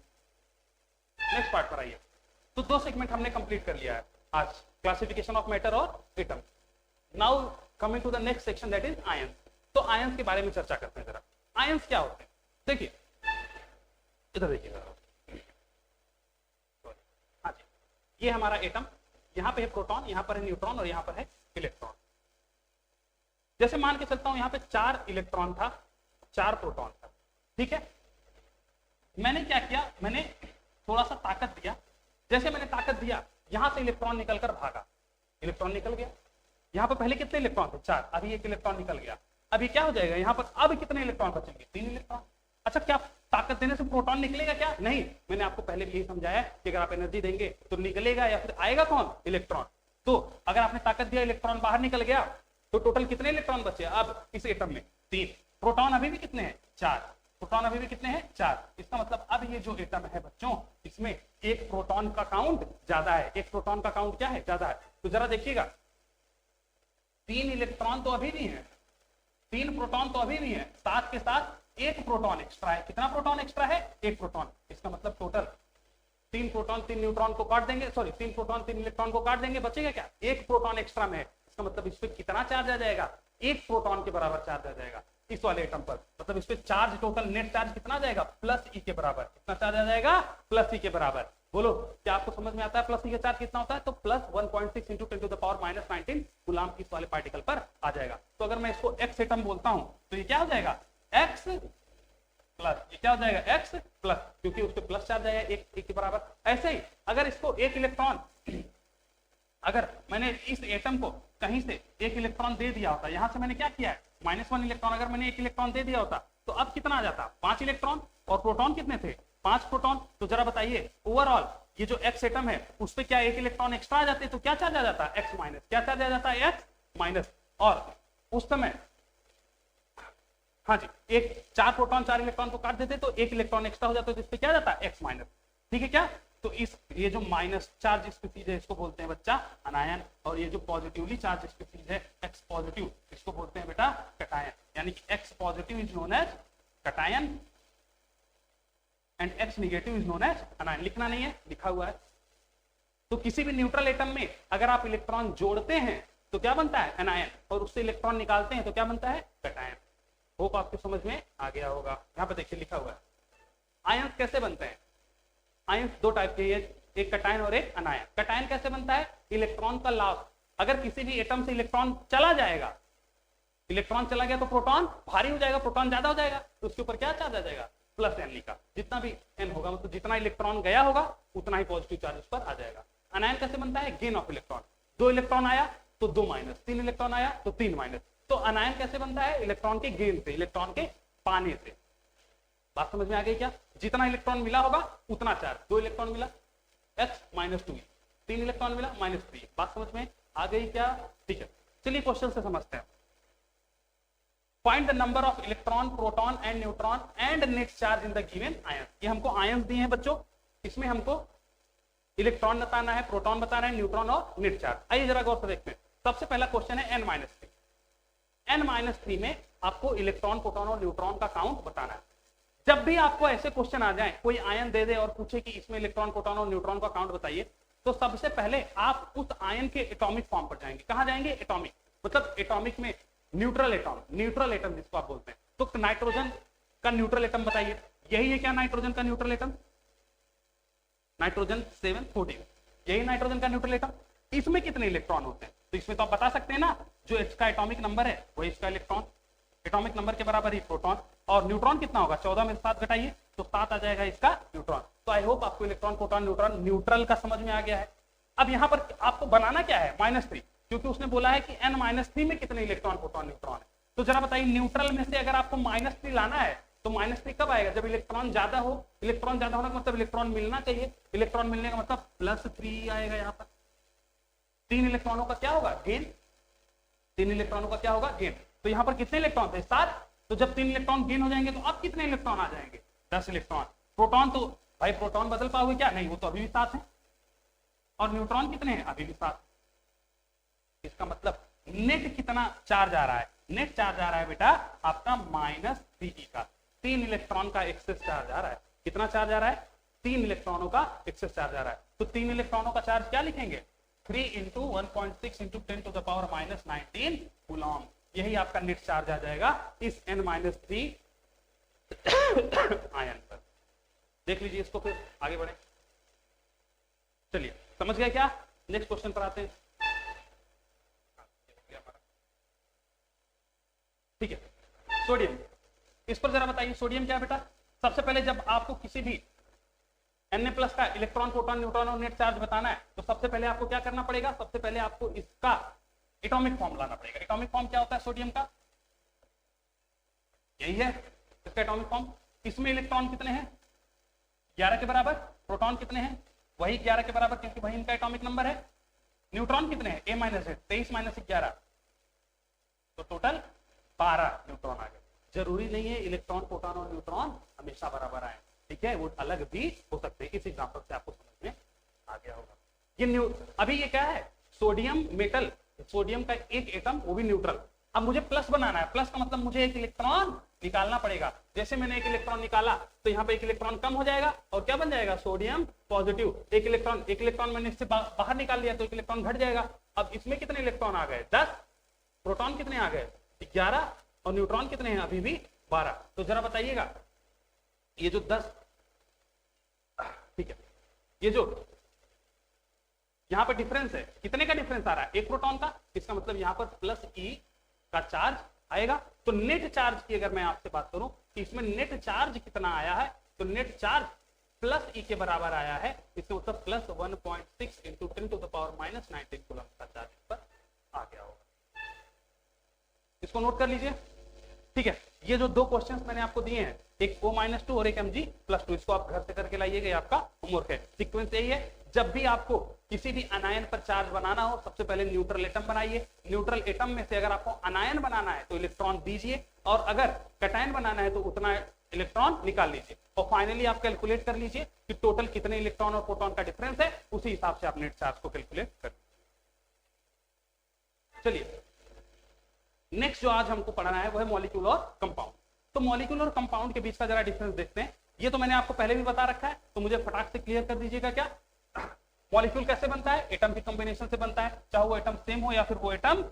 नेक्स्ट पार्ट पर आइए। तो 2 सेगमेंट हमने कंप्लीट कर लिया है आज, क्लासिफिकेशन ऑफ मैटर और atom. Now coming to the next section, that is ions. तो आयंस के बारे में चर्चा करते हैं जरा। आयंस क्या होते हैं? देखिए इधर देखिएगा, हाँ जी, ये हमारा एटम, यहाँ पे है प्रोटॉन, यहाँ पर है न्यूट्रॉन और यहाँ पर है इलेक्ट्रॉन। जैसे मान के चलता हूं यहाँ पे 4 इलेक्ट्रॉन था, 4 प्रोटॉन था। ठीक है, मैंने क्या किया? मैंने थोड़ा सा ताकत दिया। जैसे मैंने ताकत दिया, यहां से इलेक्ट्रॉन निकलकर भागा, इलेक्ट्रॉन निकल गया। यहाँ पर पहले कितने इलेक्ट्रॉन थे? 4। अभी 1 इलेक्ट्रॉन निकल गया। अभी क्या हो जाएगा यहाँ पर? अब कितने इलेक्ट्रॉन बचेंगे? 3 इलेक्ट्रॉन। अच्छा, क्या ताकत देने से प्रोटॉन निकलेगा क्या? नहीं। मैंने आपको पहले भी यही समझाया कि अगर आप एनर्जी देंगे तो निकलेगा या फिर आएगा कौन? इलेक्ट्रॉन। तो अगर आपने ताकत दिया, इलेक्ट्रॉन बाहर निकल गया, तो टोटल कितने इलेक्ट्रॉन बचे अब इस एटम में? 3। प्रोटॉन अभी भी कितने हैं? 4। प्रोटॉन अभी भी कितने हैं? 4। इसका मतलब अब ये जो एटम है बच्चों, इसमें एक प्रोटॉन का काउंट ज्यादा है। एक प्रोटॉन का काउंट क्या है? ज्यादा है। तो जरा देखिएगा, 3 इलेक्ट्रॉन तो अभी भी है, 3 प्रोटॉन तो अभी भी है, साथ के साथ 1 प्रोटॉन एक्स्ट्रा है। कितना प्रोटॉन एक्स्ट्रा है? 1 प्रोटॉन। इसका मतलब टोटल 3 प्रोटॉन 3 न्यूट्रॉन को काट देंगे, 3 प्रोटॉन 3 इलेक्ट्रॉन को काट देंगे, बचेगा क्या? 1 प्रोटॉन एक्स्ट्रा में है। इसका मतलब इस पे कितना चार्ज आ जाएगा? 1 प्रोटॉन के बराबर चार्ज आ जाएगा इस वाले एटम पर। मतलब इस पे चार्ज, टोटल नेट चार्ज कितना आ जाएगा? +E के बराबर। कितना चार्ज आ जाएगा? +E के बराबर। बोलो क्या आपको समझ में आता है? प्लस सी का चार्ज कितना होता है? तो plus 1.6 into 10 to the power minus 19 coulomb इस वाले पार्टिकल पर आ जाएगा। तो अगर मैं इसको एक्स एटम बोलता हूं तो ये क्या हो जाएगा? एक्स प्लस, ये क्या हो जाएगा? एक्स प्लस, क्योंकि उस पर प्लस चार्ज आएगा एक के बराबर। ऐसे ही अगर इसको एक इलेक्ट्रॉन, अगर मैंने इस एटम को कहीं से एक इलेक्ट्रॉन दे दिया होता, यहां से मैंने क्या किया है -1 इलेक्ट्रॉन, अगर मैंने एक इलेक्ट्रॉन दे दिया होता तो अब कितना आ जाता? 5 इलेक्ट्रॉन, और प्रोटॉन कितने थे? 5 प्रोटॉन। तो जरा बताइए ओवरऑल ये जो एक्स एटम है उस पर क्या एक इलेक्ट्रॉन एक्स्ट्रा आ जाते? तो क्या चार्ज आ जाता? X minus. क्या चार्ज आ जाता? X minus. और उस समय हाँ जी, एक 4 प्रोटॉन 4 इलेक्ट्रॉन को काट देते तो एक इलेक्ट्रॉन एक्स्ट्रा हो जाता, तो इस पे क्या जाता? X minus. ठीक है क्या? तो इस ये जो माइनस चार्ज स्पीसीज है इसको बोलते हैं बच्चा अनायन, और ये जो पॉजिटिवली चार्ज स्पीसीज है एक्स पॉजिटिव इसको बोलते हैं बेटा कटायन। यानी कि X positive is known as cation and X negative is known as anion. लिखना नहीं है, लिखा हुआ है। तो किसी भी न्यूट्रल एटम में अगर आप इलेक्ट्रॉन जोड़ते हैं तो क्या बनता है? अनायन, और उससे इलेक्ट्रॉन निकालते हैं तो क्या बनता है? कटायन। होप आपको समझ में आ गया होगा। यहाँ पे देखिए लिखा हुआ है आयंस कैसे बनते हैं। आयंस दो टाइप के, एक कटायन और एक अनायन। कटायन कैसे बनता है? इलेक्ट्रॉन का लॉस। अगर किसी भी एटम से इलेक्ट्रॉन चला जाएगा, इलेक्ट्रॉन चला गया तो प्रोटॉन भारी हो जाएगा, प्रोटॉन ज्यादा हो जाएगा, तो उसके ऊपर क्या चार्ज आ जाएगा? प्लस एन का। जितना भी एन होगा मतलब जितना इलेक्ट्रॉन गया होगा उतना ही पॉजिटिव चार्ज उस पर आ जाएगा। अनायन कैसे बनता है? Gain of electron. 2 इलेक्ट्रॉन आया तो 2 माइनस, 3 इलेक्ट्रॉन आया तो 3 माइनस। तो अनायन कैसे बनता है? इलेक्ट्रॉन के गेन से, इलेक्ट्रॉन के पाने से। बात समझ में आ गई क्या? जितना इलेक्ट्रॉन मिला होगा उतना चार्ज। 2 इलेक्ट्रॉन मिला x माइनस 2, 3 इलेक्ट्रॉन मिला -3। बात समझ में आ गई क्या? ठीक है, चलिए क्वेश्चन से समझते हैं। Find the number of electron, proton and neutron and net charge in the given ion. ये हमको आयंस दिए हैं बच्चों, इसमें हमको इलेक्ट्रॉन बताना है, प्रोटॉन बताना है, न्यूट्रॉन और नेट चार्ज। आइए जरा गौर से देखते हैं। सबसे पहला क्वेश्चन है n-3। n-3 में आपको इलेक्ट्रॉन, प्रोटॉन और न्यूट्रॉन का काउंट बताना है। जब भी आपको ऐसे क्वेश्चन आ जाए, कोई आयन दे दे और पूछे कि इसमें इलेक्ट्रॉन, प्रोटॉन और न्यूट्रॉन का काउंट बताइए, तो सबसे पहले आप उस आयन के एटॉमिक फॉर्म पर जाएंगे। कहां जाएंगे? एटॉमिक, मतलब एटॉमिक में न्यूट्रल एटॉम, न्यूट्रल एटम जिसको आप बोलते हैं। तो नाइट्रोजन का न्यूट्रल एटम बताइए। यही है क्या नाइट्रोजन का न्यूट्रल एटम? नाइट्रोजन 714, यही नाइट्रोजन का न्यूट्रल एटम। इसमें कितने इलेक्ट्रॉन होते हैं? तो इसमें तो आप बता सकते हैं ना, जो इसका एटॉमिक नंबर है वही इसका इलेक्ट्रॉन, एटॉमिक नंबर के बराबर ही प्रोटॉन। और न्यूट्रॉन कितना होगा? 14 में 7 घटाइए तो 7 आ जाएगा इसका न्यूट्रॉन। तो आई होप आपको इलेक्ट्रॉन, प्रोटॉन, न्यूट्रॉन, न्यूट्रल का समझ में आ गया है। अब यहाँ पर आपको बनाना क्या है? -3, क्योंकि उसने बोला है कि n-3 में कितने इलेक्ट्रॉन, प्रोटॉन, न्यूट्रॉन है। तो जरा बताइए न्यूट्रल में से अगर आपको -3 लाना है तो -3 कब आएगा? जब इलेक्ट्रॉन ज्यादा हो। इलेक्ट्रॉन ज्यादा होने का मतलब इलेक्ट्रॉन मिलना चाहिए, इलेक्ट्रॉन मिलने का मतलब +3 आएगा। यहाँ पर 3 इलेक्ट्रॉनों का क्या होगा? गेन। 3 इलेक्ट्रॉनों का क्या होगा? गेन। तो यहाँ पर कितने इलेक्ट्रॉन थे? 7। तो जब 3 इलेक्ट्रॉन गेन हो जाएंगे तो अब कितने इलेक्ट्रॉन आ जाएंगे? 10 इलेक्ट्रॉन। प्रोटॉन तो भाई प्रोटॉन बदल पाओगे क्या? नहीं, वो तो अभी भी 7 है। और न्यूट्रॉन कितने हैं? अभी भी 7। इसका मतलब नेट कितना चार्ज आ रहा है? नेट चार्ज आ रहा है बेटा आपका -3 का। 3 इलेक्ट्रॉन का एक्सेस चार्ज आ रहा है। कितना चार्ज आ रहा है? 3 इलेक्ट्रॉनों का एक्सेस चार्ज आ रहा है। तो 3 इलेक्ट्रॉनों का चार्ज क्या लिखेंगे? 3 × 1.6 × 10 टू द पावर -19 कूलम। यही आपका नेट चार्ज आ जाएगा इस n-3 आयन पर। देख लीजिए इसको, फिर आगे बढ़े। चलिए समझ गए क्या? नेक्स्ट क्वेश्चन पर आते हैं। ठीक है, सोडियम। इस पर जरा बताइए सोडियम क्या है बेटा? सबसे पहले जब आपको किसी भी Na+ का इलेक्ट्रॉन, प्रोटॉन, न्यूट्रॉन और नेट चार्ज बताना है तो सबसे पहले आपको क्या करना पड़ेगा? सबसे पहले आपको इसका एटॉमिक फॉर्म लाना पड़ेगा। एटॉमिक फॉर्म क्या होता है सोडियम का? यही है इसका एटॉमिक फॉर्म। इसमें इलेक्ट्रॉन कितने हैं? 11 के बराबर। प्रोटॉन कितने हैं? वही 11 के बराबर, क्योंकि वही इनका एटॉमिक नंबर है। न्यूट्रॉन कितने हैं? A - Z, 23 - 11, तो टोटल 12 न्यूट्रॉन आ गए। जरूरी नहीं है इलेक्ट्रॉन, प्रोटॉन और न्यूट्रॉन हमेशा बराबर आए, ठीक है, वो अलग भी हो सकते हैं। इस एग्जांपल से आपको समझ में आ गया होगा। ये अभी ये क्या है? सोडियम मेटल, सोडियम का एक एटम, वो भी न्यूट्रल। अब मुझे प्लस बनाना है। प्लस का मतलब मुझे एक इलेक्ट्रॉन निकालना पड़ेगा। जैसे मैंने एक इलेक्ट्रॉन निकाला तो यहाँ पे एक इलेक्ट्रॉन कम हो जाएगा और क्या बन जाएगा? Sodium positive. एक इलेक्ट्रॉन मैंने इससे बाहर निकाल लिया तो एक इलेक्ट्रॉन घट जाएगा। अब इसमें कितने इलेक्ट्रॉन आ गए? 10। प्रोटॉन कितने आ गए? 11। और न्यूट्रॉन कितने हैं? अभी भी 12। तो जरा बताइएगा ये जो 10, ठीक है, ये जो यहाँ पर डिफरेंस है, कितने का डिफरेंस आ रहा है? एक प्रोटॉन का। इसका मतलब यहाँ पर प्लस ई का चार्ज आएगा। तो नेट चार्ज की अगर मैं आपसे बात करूं कि इसमें नेट चार्ज कितना आया है, तो नेट चार्ज प्लस ई के बराबर आया है। इसका मतलब plus 1.6 into 10 to the power minus 19 coulomb का चार्ज पर आ गया होगा। इसको नोट कर लीजिए, ठीक है। ये जो दो क्वेश्चंस मैंने आपको दिए हैं, एक O-2 और एक Mg+2, इसको आप घर से करके लाइएगा, ये आपका होमवर्क है। सीक्वेंस यही है, जब भी आपको किसी भी अनायन पर चार्ज बनाना हो, सबसे पहले न्यूट्रल एटम बनाइए। न्यूट्रल एटम में से अगर आपको अनायन बनाना है तो इलेक्ट्रॉन दीजिए, और अगर कैटायन बनाना है तो उतना इलेक्ट्रॉन निकाल लीजिए, और फाइनली आप कैलकुलेट कर लीजिए कि टोटल कितने इलेक्ट्रॉन और प्रोटॉन का डिफरेंस है। उसी हिसाब से आप नेट चार्ज को कैलकुलेट कर। चलिए नेक्स्ट जो आज हमको पढ़ना है वो है मॉलिक्यूल और कंपाउंड। तो मॉलिक्यूल और कंपाउंड के बीच का जरा डिफरेंस देखते हैं। ये तो मैंने आपको पहले भी बता रखा है, तो मुझे फटाक से क्लियर कर दीजिएगा। क्या मॉलिक्यूल कैसे बनता है? एटम की कॉम्बिनेशन से बनता है, चाहे वो एटम सेम हो या फिर वो एटम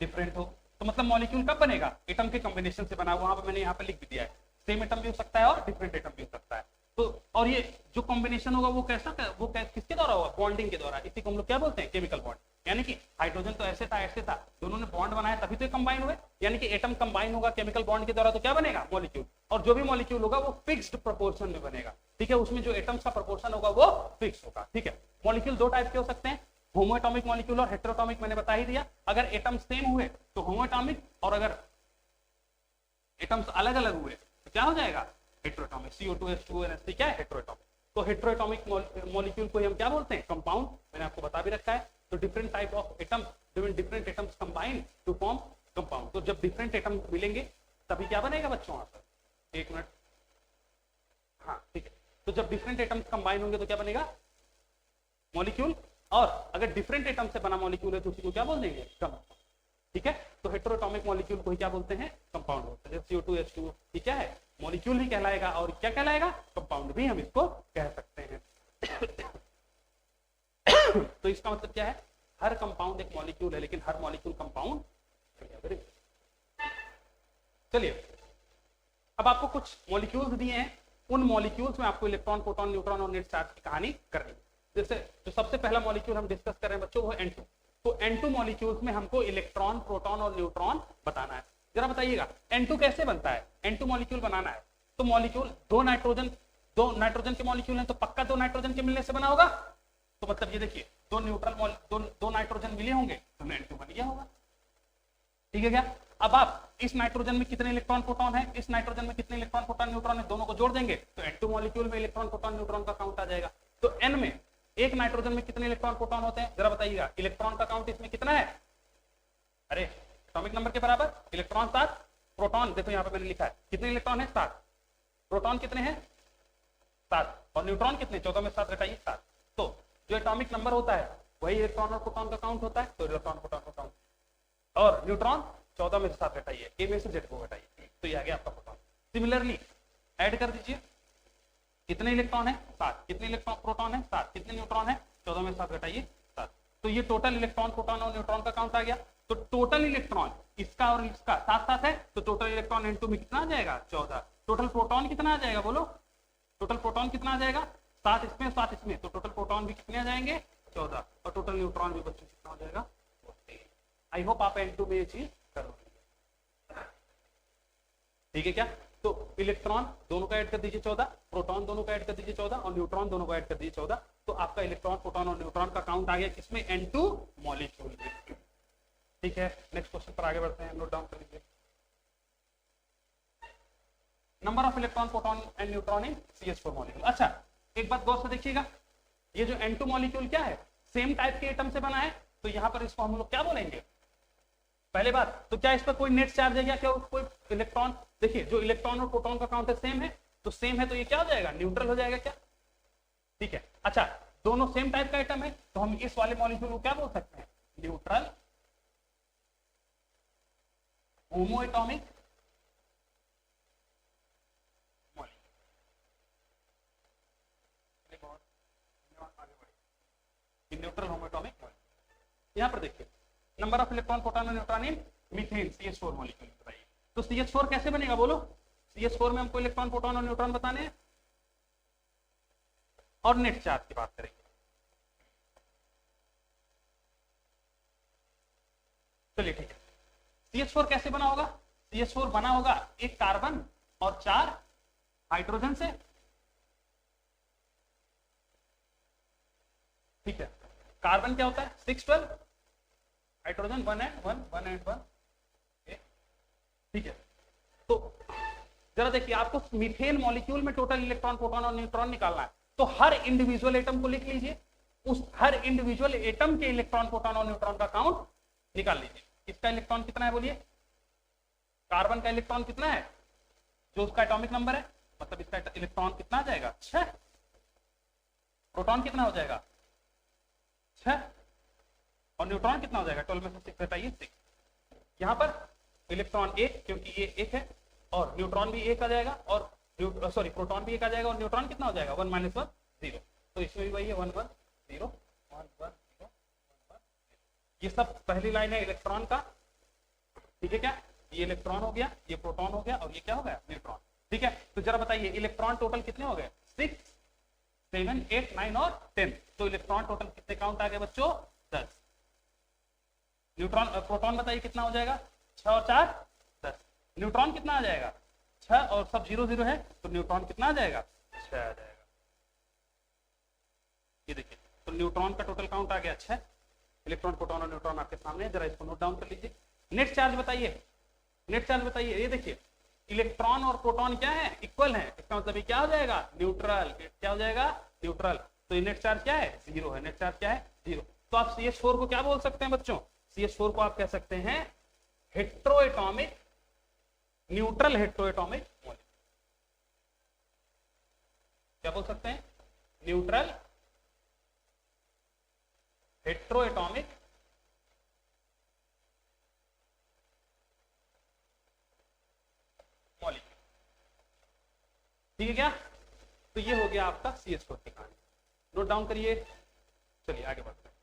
डिफरेंट हो। तो मतलब मॉलिक्यूल कब बनेगा? एटम के कॉम्बिनेशन से बना। वहां पर मैंने यहाँ पर लिख भी दिया है, सेम एटम भी हो सकता है और डिफरेंट एटम भी हो सकता है। तो और ये जो कॉम्बिनेशन होगा वो कैसा, वो किसके द्वारा होगा? बॉन्डिंग के द्वारा। इसी को हम लोग क्या बोलते हैं? Chemical bond. यानी कि हाइड्रोजन तो ऐसे था, दोनों ने बॉन्ड बनाया तभी तो कंबाइन हुए। यानी कि एटम कंबाइन होगा केमिकल बॉन्ड के द्वारा, तो क्या बनेगा? मॉलिक्यूल। और जो भी मॉलिक्यूल होगा वो फिक्स्ड प्रोपोर्शन में बनेगा, ठीक है। उसमें जो एटम्स का प्रोपोर्शन होगा वो फिक्स होगा, ठीक है। मॉलिक्यूल दो टाइप के हो सकते हैं, होमोएटॉमिक मॉलिक्यूल और हेटेरोटॉमिक। मैंने बता ही दिया, अगर एटम सेम हुए तो होमोएटॉमिक, और अगर एटम्स अलग अलग हुए तो क्या हो जाएगा? हेटेरोटॉमिक। CO2 H2O NH3 क्या है? हेटेरोटॉमिक। तो हेटेरोटॉमिक मॉलिक्यूल को हम क्या बोलते हैं? कंपाउंड। मैंने आपको बता भी रखा है। तो different type of atoms, different atoms combine to form compound. तो जब डिफरेंट एटम मिलेंगे तभी क्या बनेगा बच्चों? वहां पर एक मिनट, हाँ ठीक है। तो जब डिफरेंट एटम्स कंबाइन होंगे तो क्या बनेगा? मॉलिक्यूल। और अगर डिफरेंट एटम से बना मॉलिक्यूल है तो उसी को क्या बोल देंगे? कंपाउंड, ठीक है। तो हेटेरोटॉमिक मॉलिक्यूल को ही क्या बोलते हैं? कंपाउंड बोलते हैं। CO2 H2O ये क्या है? मॉलिक्यूल ही कहलाएगा, और क्या कहलाएगा? कंपाउंड भी हम इसको कह सकते हैं। तो इसका मतलब क्या है? हर कंपाउंड एक मॉलिक्यूल है, लेकिन हर मॉलिक्यूल कंपाउंड। चलिए अब आपको कुछ मॉलिक्यूल्स दिए हैं, उन मॉलिक्यूल्स में आपको इलेक्ट्रॉन, प्रोटॉन, न्यूट्रॉन और नेट चार्ज की कहानी करनी है। जैसे जो सबसे पहला मॉलिक्यूल हम डिस्कस कर रहे हैं बच्चों वो है N2। तो N2 मॉलिक्यूल्स में हमको इलेक्ट्रॉन, प्रोटॉन और न्यूट्रॉन बताना है। जरा बताइएगा N2 कैसे बनता है? N2 मॉलिक्यूल बनाना है तो मॉलिक्यूल दो नाइट्रोजन के मॉलिक्यूल हैं, तो पक्का दो नाइट्रोजन के मिलने से बना होगा। तो मतलब ये देखिए, दो नाइट्रोजन मिले होंगे तो N2 बन गया होगा, ठीक है क्या? अब आप इस नाइट्रोजन में कितने इलेक्ट्रॉन, प्रोटॉन है, इस नाइट्रोजन में कितने इलेक्ट्रॉन, प्रोटॉन, न्यूट्रॉन है, दोनों को जोड़ देंगे तो N2 मॉलिक्यूल में इलेक्ट्रॉन, प्रोटॉन, न्यूट्रॉन का काउंट आ जाएगा। तो N में एक नाइट्रोजन में कितने इलेक्ट्रॉन, प्रोटॉन होते हैं? जरा बताइएगा। इलेक्ट्रॉन का काउंट इसमें कितना है? अरे एटॉमिक नंबर के बराबर इलेक्ट्रॉन 7, प्रोटॉन देखो यहाँ पे मैंने लिखा है कितने इलेक्ट्रॉन है? 7। प्रोटॉन कितने हैं? 7। और न्यूट्रॉन कितने? 14 में 7 घटाइए 7। तो जो एटॉमिक नंबर होता है वही इलेक्ट्रॉन और प्रोटॉन का काउंट होता है। तो इलेक्ट्रॉन, प्रोटॉन का काउंट, और न्यूट्रॉन 14 में से 7 घटाइए, A में से Z को घटाइए, तो ये आ गया आपका प्रोटॉन। सिमिलरली ऐड कर दीजिए, कितने इलेक्ट्रॉन है? 7। कितने इलेक्ट्रॉन, प्रोटॉन है? 7। कितने न्यूट्रॉन है? 14 में 7 घटाइए 7। तो ये टोटल इलेक्ट्रॉन, प्रोटॉन और न्यूट्रॉन का काउंट आ गया। तो टोटल इलेक्ट्रॉन इसका और इसका साथ साथ है, तो टोटल इलेक्ट्रॉन N2 में कितना आ जाएगा? 14। टोटल प्रोटॉन कितना आ जाएगा? बोलो, टोटल प्रोटॉन कितना आ जाएगा? 7 इसमें 7 इसमें, तो टोटल प्रोटॉन भी कितने आ जाएंगे? 14। और टोटल न्यूट्रॉन भी बच्चों कितना हो जाएगा? 14। आई होप आप N2 में ये चीज करोगे, ठीक है क्या? तो इलेक्ट्रॉन दोनों का ऐड कर दीजिए 14, प्रोटॉन दोनों का ऐड कर दीजिए 14, और न्यूट्रॉन दोनों का ऐड कर दीजिए 14। तो आपका इलेक्ट्रॉन, प्रोटॉन और न्यूट्रॉन का काउंट आ गया किसमें? N2 मॉलिक्यूल में, ठीक है। नेक्स्ट क्वेश्चन पर आगे बढ़ते हैं, नोट डाउन कर लीजिए। Number of electron, proton and neutron in CH4 molecule. अच्छा एक बात गौर से देखिएगा, ये जो N2 मॉलिक्यूल क्या है? सेम टाइप के एटम से बना है, तो यहां पर इसको हम लोग क्या बोलेंगे? पहले बात तो क्या इस पर कोई नेट चार्ज है क्या? क्या कोई इलेक्ट्रॉन? देखिए जो इलेक्ट्रॉन और प्रोटॉन का काउंट है सेम है, तो सेम है तो ये क्या हो जाएगा? न्यूट्रल हो जाएगा क्या? ठीक है। अच्छा दोनों सेम टाइप का आइटम है तो हम इस वाले मॉलिक्यूल को क्या बोल सकते हैं? Neutral homoatomic neutral homoatomic molecule. यहां पर देखिए नंबर ऑफ इलेक्ट्रॉन, प्रोटॉन और neutron in methane CH4 molecule बताइए। तो CH4 कैसे बनेगा? बोलो, CH4 में हमको इलेक्ट्रॉन, प्रोटॉन और न्यूट्रॉन बताने हैं। और नेट चार्ज की बात करेंगे। चलिए ठीक है, CH4 कैसे बना होगा? CH4 बना होगा एक कार्बन और 4 हाइड्रोजन से। ठीक है, कार्बन क्या होता है 612, हाइड्रोजन 1 एंड 1, 1 एंड 1। ठीक है, तो जरा देखिए, आपको मीथेन मॉलिक्यूल में टोटल इलेक्ट्रॉन, प्रोटॉन और न्यूट्रॉन निकालना है, तो हर इंडिविजुअल एटम को लिख लीजिए, उस हर इंडिविजुअल एटम के इलेक्ट्रॉन, प्रोटॉन और न्यूट्रॉन का काउंट निकाल लीजिए। इसका इलेक्ट्रॉन कितना है बोलिए? कार्बन का इलेक्ट्रॉन कितना है जो उसका एटॉमिक नंबर है, मतलब इसका इलेक्ट्रॉन कितना आ जाएगा 6। प्रोटॉन कितना हो जाएगा 6, और न्यूट्रॉन कितना हो जाएगा 12 में से 6 घटाइए 6। यहां पर इलेक्ट्रॉन 1, क्योंकि ये 1 है, और न्यूट्रॉन भी 1 आ जाएगा, और प्रोटॉन भी 1 आ जाएगा, और न्यूट्रॉन कितना हो जाएगा 1 - 1 0। तो इसमें भी वही है 1 1 0 1 1 0 1 1 0। ये सब पहली लाइन है इलेक्ट्रॉन का। ठीक है, क्या ये इलेक्ट्रॉन हो गया, ये प्रोटॉन हो गया, और ये क्या हो गया न्यूट्रॉन। ठीक है, तो जरा बताइए इलेक्ट्रॉन टोटल कितने हो गए? 6 7 8 9 और 10। तो इलेक्ट्रॉन टोटल कितने काउंट आ गए बच्चों? 10। न्यूट्रॉन, प्रोटॉन बताइए कितना हो जाएगा? 6 और 4 10। न्यूट्रॉन कितना आ जाएगा? 6, और सब 0 0 है, तो न्यूट्रॉन कितना आ जाएगा? 6 आ जाएगा। ये देखिए, तो न्यूट्रॉन का टोटल काउंट आ गया 6। इलेक्ट्रॉन, प्रोटॉन और न्यूट्रॉन आपके सामने है, जरा इसको नोट डाउन कर लीजिए। नेट चार्ज बताइए, नेट चार्ज बताइए। ये देखिए, इलेक्ट्रॉन और प्रोटॉन क्या है? इक्वल है, इसका मतलब ये क्या हो जाएगा? न्यूट्रल। क्या हो जाएगा? न्यूट्रल। तो ये नेट चार्ज क्या है? 0 है। नेट चार्ज क्या है? 0। तो आप CH4 को क्या बोल सकते हैं बच्चों? CH4 को आप कह सकते हैं हेट्रोएटॉमिक, न्यूट्रल हेट्रोएटॉमिक मॉलिक्यूल। क्या बोल सकते हैं? Neutral heteroatomic molecule. ठीक है क्या? तो ये हो गया आपका CH4 की कहानी। नोट डाउन करिए। चलिए आगे बढ़ते हैं।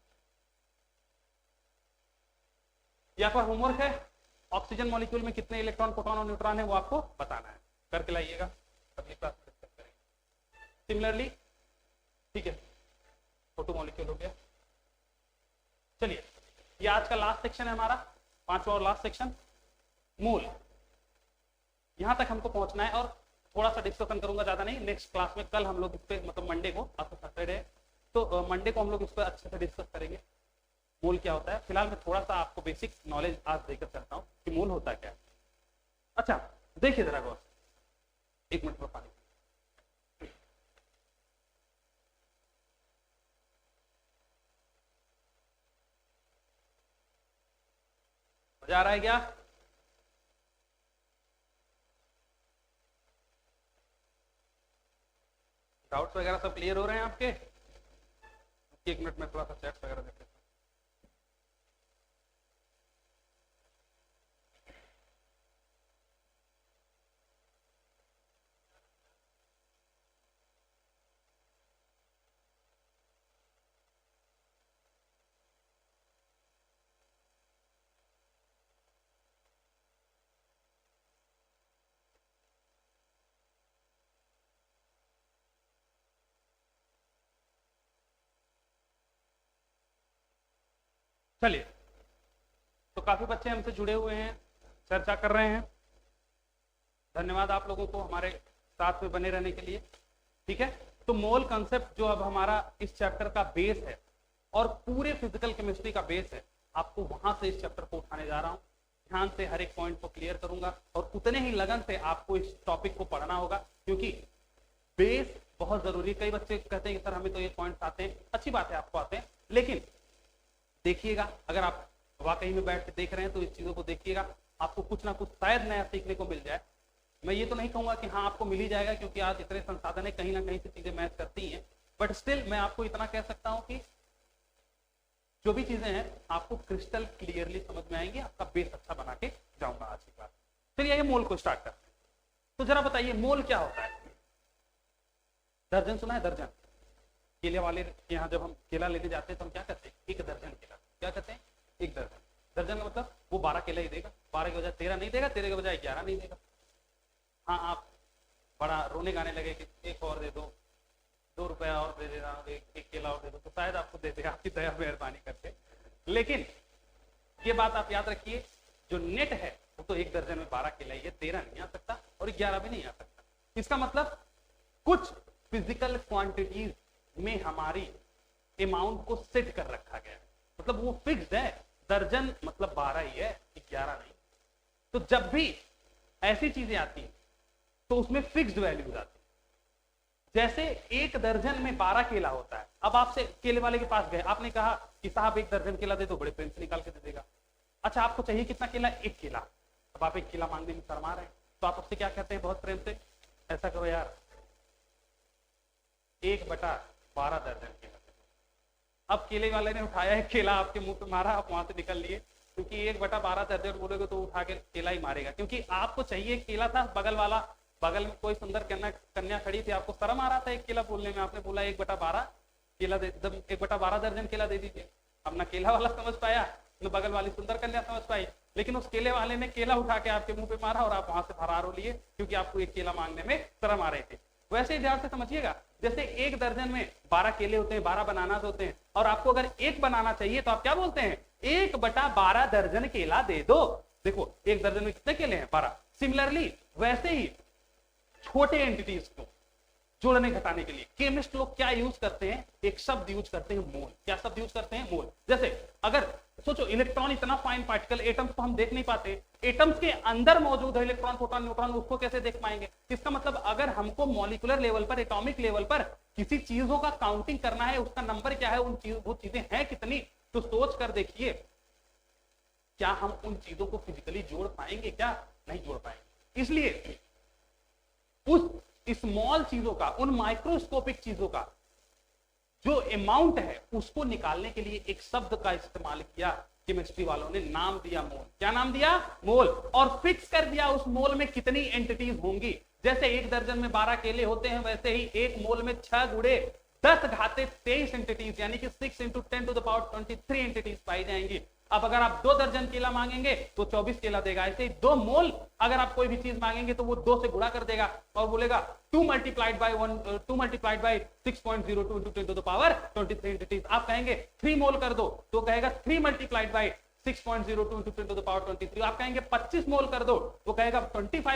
यहाँ पर होमवर्क है, ऑक्सीजन मॉलिक्यूल में कितने इलेक्ट्रॉन, प्रोटॉन और न्यूट्रॉन है वो आपको बताना है, करके लाइएगा, अगली क्लास में डिस्कस करेंगे। सिमिलरली ठीक है, फोटो मॉलिक्यूल हो गया। चलिए, ये आज का लास्ट सेक्शन है हमारा, 5वां और लास्ट सेक्शन, मूल। यहां तक हमको पहुंचना है, और थोड़ा सा डिस्कशन करूंगा, ज्यादा नहीं। नेक्स्ट क्लास में कल हम लोग इस पे, मतलब मंडे को, आज तो सैटरडे है, तो मंडे को हम लोग इस पर अच्छे से डिस्कस करेंगे मूल क्या होता है। फिलहाल मैं थोड़ा सा आपको बेसिक नॉलेज आज देकर चलता हूँ कि मूल होता क्या है। अच्छा देखिए जरा गौर, एक मिनट में पानी, मजा आ रहा है क्या? डाउट्स वगैरह सब क्लियर हो रहे हैं आपके? एक मिनट में थोड़ा सा चैट्स वगैरह देख लेता हूं। चलिए, तो काफी बच्चे हमसे जुड़े हुए हैं, चर्चा कर रहे हैं। धन्यवाद आप लोगों को हमारे साथ में बने रहने के लिए। ठीक है, तो मोल कंसेप्ट जो अब हमारा इस चैप्टर का बेस है और पूरे फिजिकल केमिस्ट्री का बेस है, आपको वहां से इस चैप्टर को उठाने जा रहा हूं। ध्यान से हर एक पॉइंट को क्लियर करूंगा, और उतने ही लगन से आपको इस टॉपिक को पढ़ना होगा, क्योंकि बेस बहुत जरूरी है। कई बच्चे कहते हैं कि सर हमें तो ये पॉइंट्स आते हैं, अच्छी बात है आपको आते हैं, लेकिन देखिएगा, अगर आप वाकई में बैठ के देख रहे हैं तो इस चीजों को देखिएगा, आपको कुछ ना कुछ शायद नया सीखने को मिल जाए। मैं ये तो नहीं कहूंगा कि हाँ आपको मिल ही जाएगा, क्योंकि आज इतने संसाधन है, कहीं ना कहीं से चीजें मैच करती हैं, बट स्टिल मैं आपको इतना कह सकता हूं कि जो भी चीजें हैं आपको क्रिस्टल क्लियरली समझ में आएंगी, आपका बेस अच्छा बना के जाऊंगा आज की बात। चलिए ये मोल को स्टार्ट करते हैं। तो जरा बताइए मोल क्या होता है? दर्जन सुना है? दर्जन। केले वाले के यहाँ जब हम केला लेने जाते हैं तो हम क्या कहते हैं? एक दर्जन केला। क्या कहते हैं? एक दर्जन। दर्जन का मतलब वो 12 केला ही देगा, 12 के बजाय 13 नहीं देगा, 13 के बजाय 11 नहीं देगा। हाँ, आप बड़ा रोने गाने लगे कि एक और दे दो, ₹2 और दे दे रहा हूँ, एक केला और दे दो, तो शायद आपको दे देगा आपकी दया मेहरबानी करके। लेकिन ये बात आप याद रखिए, जो नेट है वो तो 1 दर्जन में 12 केला ही है, 13 नहीं आ सकता और 11 भी नहीं आ सकता। इसका मतलब कुछ फिजिकल क्वांटिटीज में हमारी अमाउंट को सेट कर रखा गया है, मतलब वो फिक्स्ड है, दर्जन मतलब 12 ही है, 11 नहीं। तो जब भी ऐसी चीजें आती हैं तो उसमें फिक्स्ड वैल्यूज आती है। जैसे 1 दर्जन में 12 केला होता है। अब आपसे केले वाले के पास गए, आपने कहा कि साहब 1 दर्जन केला दे दो, बड़े प्रेम से निकाल के दे देगा। अच्छा, आपको चाहिए कितना केला? 1 केला। अब आप 1 केला मांगने में शर्मा रहे हैं, तो आप उससे क्या कहते हैं बहुत प्रेम से, ऐसा करो यार 1/12 दर्जन केला। अब केले वाले ने उठाया है केला, आपके मुंह पे मारा, आप वहां से निकल लिए, क्योंकि 1/12 दर्जन बोलोगे तो उठा के केला ही मारेगा, क्योंकि आपको चाहिए केला था। बगल में कोई सुंदर कन्या खड़ी थी, आपको शर्म आ रहा था 1 केला बोलने में, आपने बोला 1/12 केला दे, 1/12 दर्जन केला दे दीजिए। अब ना केला वाला समझ पाया, न बगल वाली सुंदर कन्या समझ पाई, लेकिन उस केले वाले ने केला उठा के आपके मुंह पे मारा और आप वहां से फरार हो लिए, क्योंकि आपको 1 केला मांगने में शर्म आ रहे थे। वैसे ही ध्यान से समझिएगा, जैसे 1 दर्जन में 12 केले होते हैं, 12 बनानास होते हैं, और आपको अगर 1 बनाना चाहिए तो आप क्या बोलते हैं? 1/12 दर्जन केला दे दो। देखो 1 दर्जन में कितने केले हैं? 12। सिमिलरली वैसे ही छोटे एंटिटीज को जोड़ने घटाने के लिए केमिस्ट लोग क्या यूज करते हैं? एक शब्द यूज करते हैं, मोल। क्या शब्द यूज करते हैं? मोल। जैसे अगर सोचो इलेक्ट्रॉन इतना फाइन पार्टिकल, एटम्स को हम देख नहीं पाते, एटम्स के अंदर मौजूद है इलेक्ट्रॉन, प्रोटॉन, न्यूट्रॉन, उसको कैसे देख पाएंगे? इसका मतलब अगर हमको मॉलिक्यूलर लेवल पर, एटॉमिक लेवल पर किसी चीजों का काउंटिंग करना है, उसका नंबर क्या है, वो चीजें हैं कितनी, तो सोच कर देखिए क्या हम उन चीजों को फिजिकली जोड़ पाएंगे? क्या नहीं जोड़ पाएंगे। इसलिए उस स्मॉल चीजों का, उन माइक्रोस्कोपिक चीजों का जो अमाउंट है उसको निकालने के लिए एक शब्द का इस्तेमाल किया केमिस्ट्री वालों ने, नाम दिया मोल। क्या नाम दिया? मोल। और फिक्स कर दिया उस मोल में कितनी एंटिटीज होंगी। जैसे 1 दर्जन में 12 केले होते हैं, वैसे ही 1 मोल में 6 गुणे 10 घाते 23 एंटिटीज, यानी कि 6 × 10⁻23 एंटिटीज पाई जाएंगी। अब अगर आप 2 दर्जन केला मांगेंगे तो 24 केला देगा। ऐसे ही 2 मोल अगर आप कोई भी चीज मांगेंगे तो वो 2 से गुणा कर देगा और बोलेगा 2 × 6.02 × 10⁻23 एंटिटीज। आप कहेंगे 3 मोल कर दो तो कहेगा 3 × 6.02 × 10⁻23। आप कहेंगे 25 मोल कर दो वो कहेगा 25 ×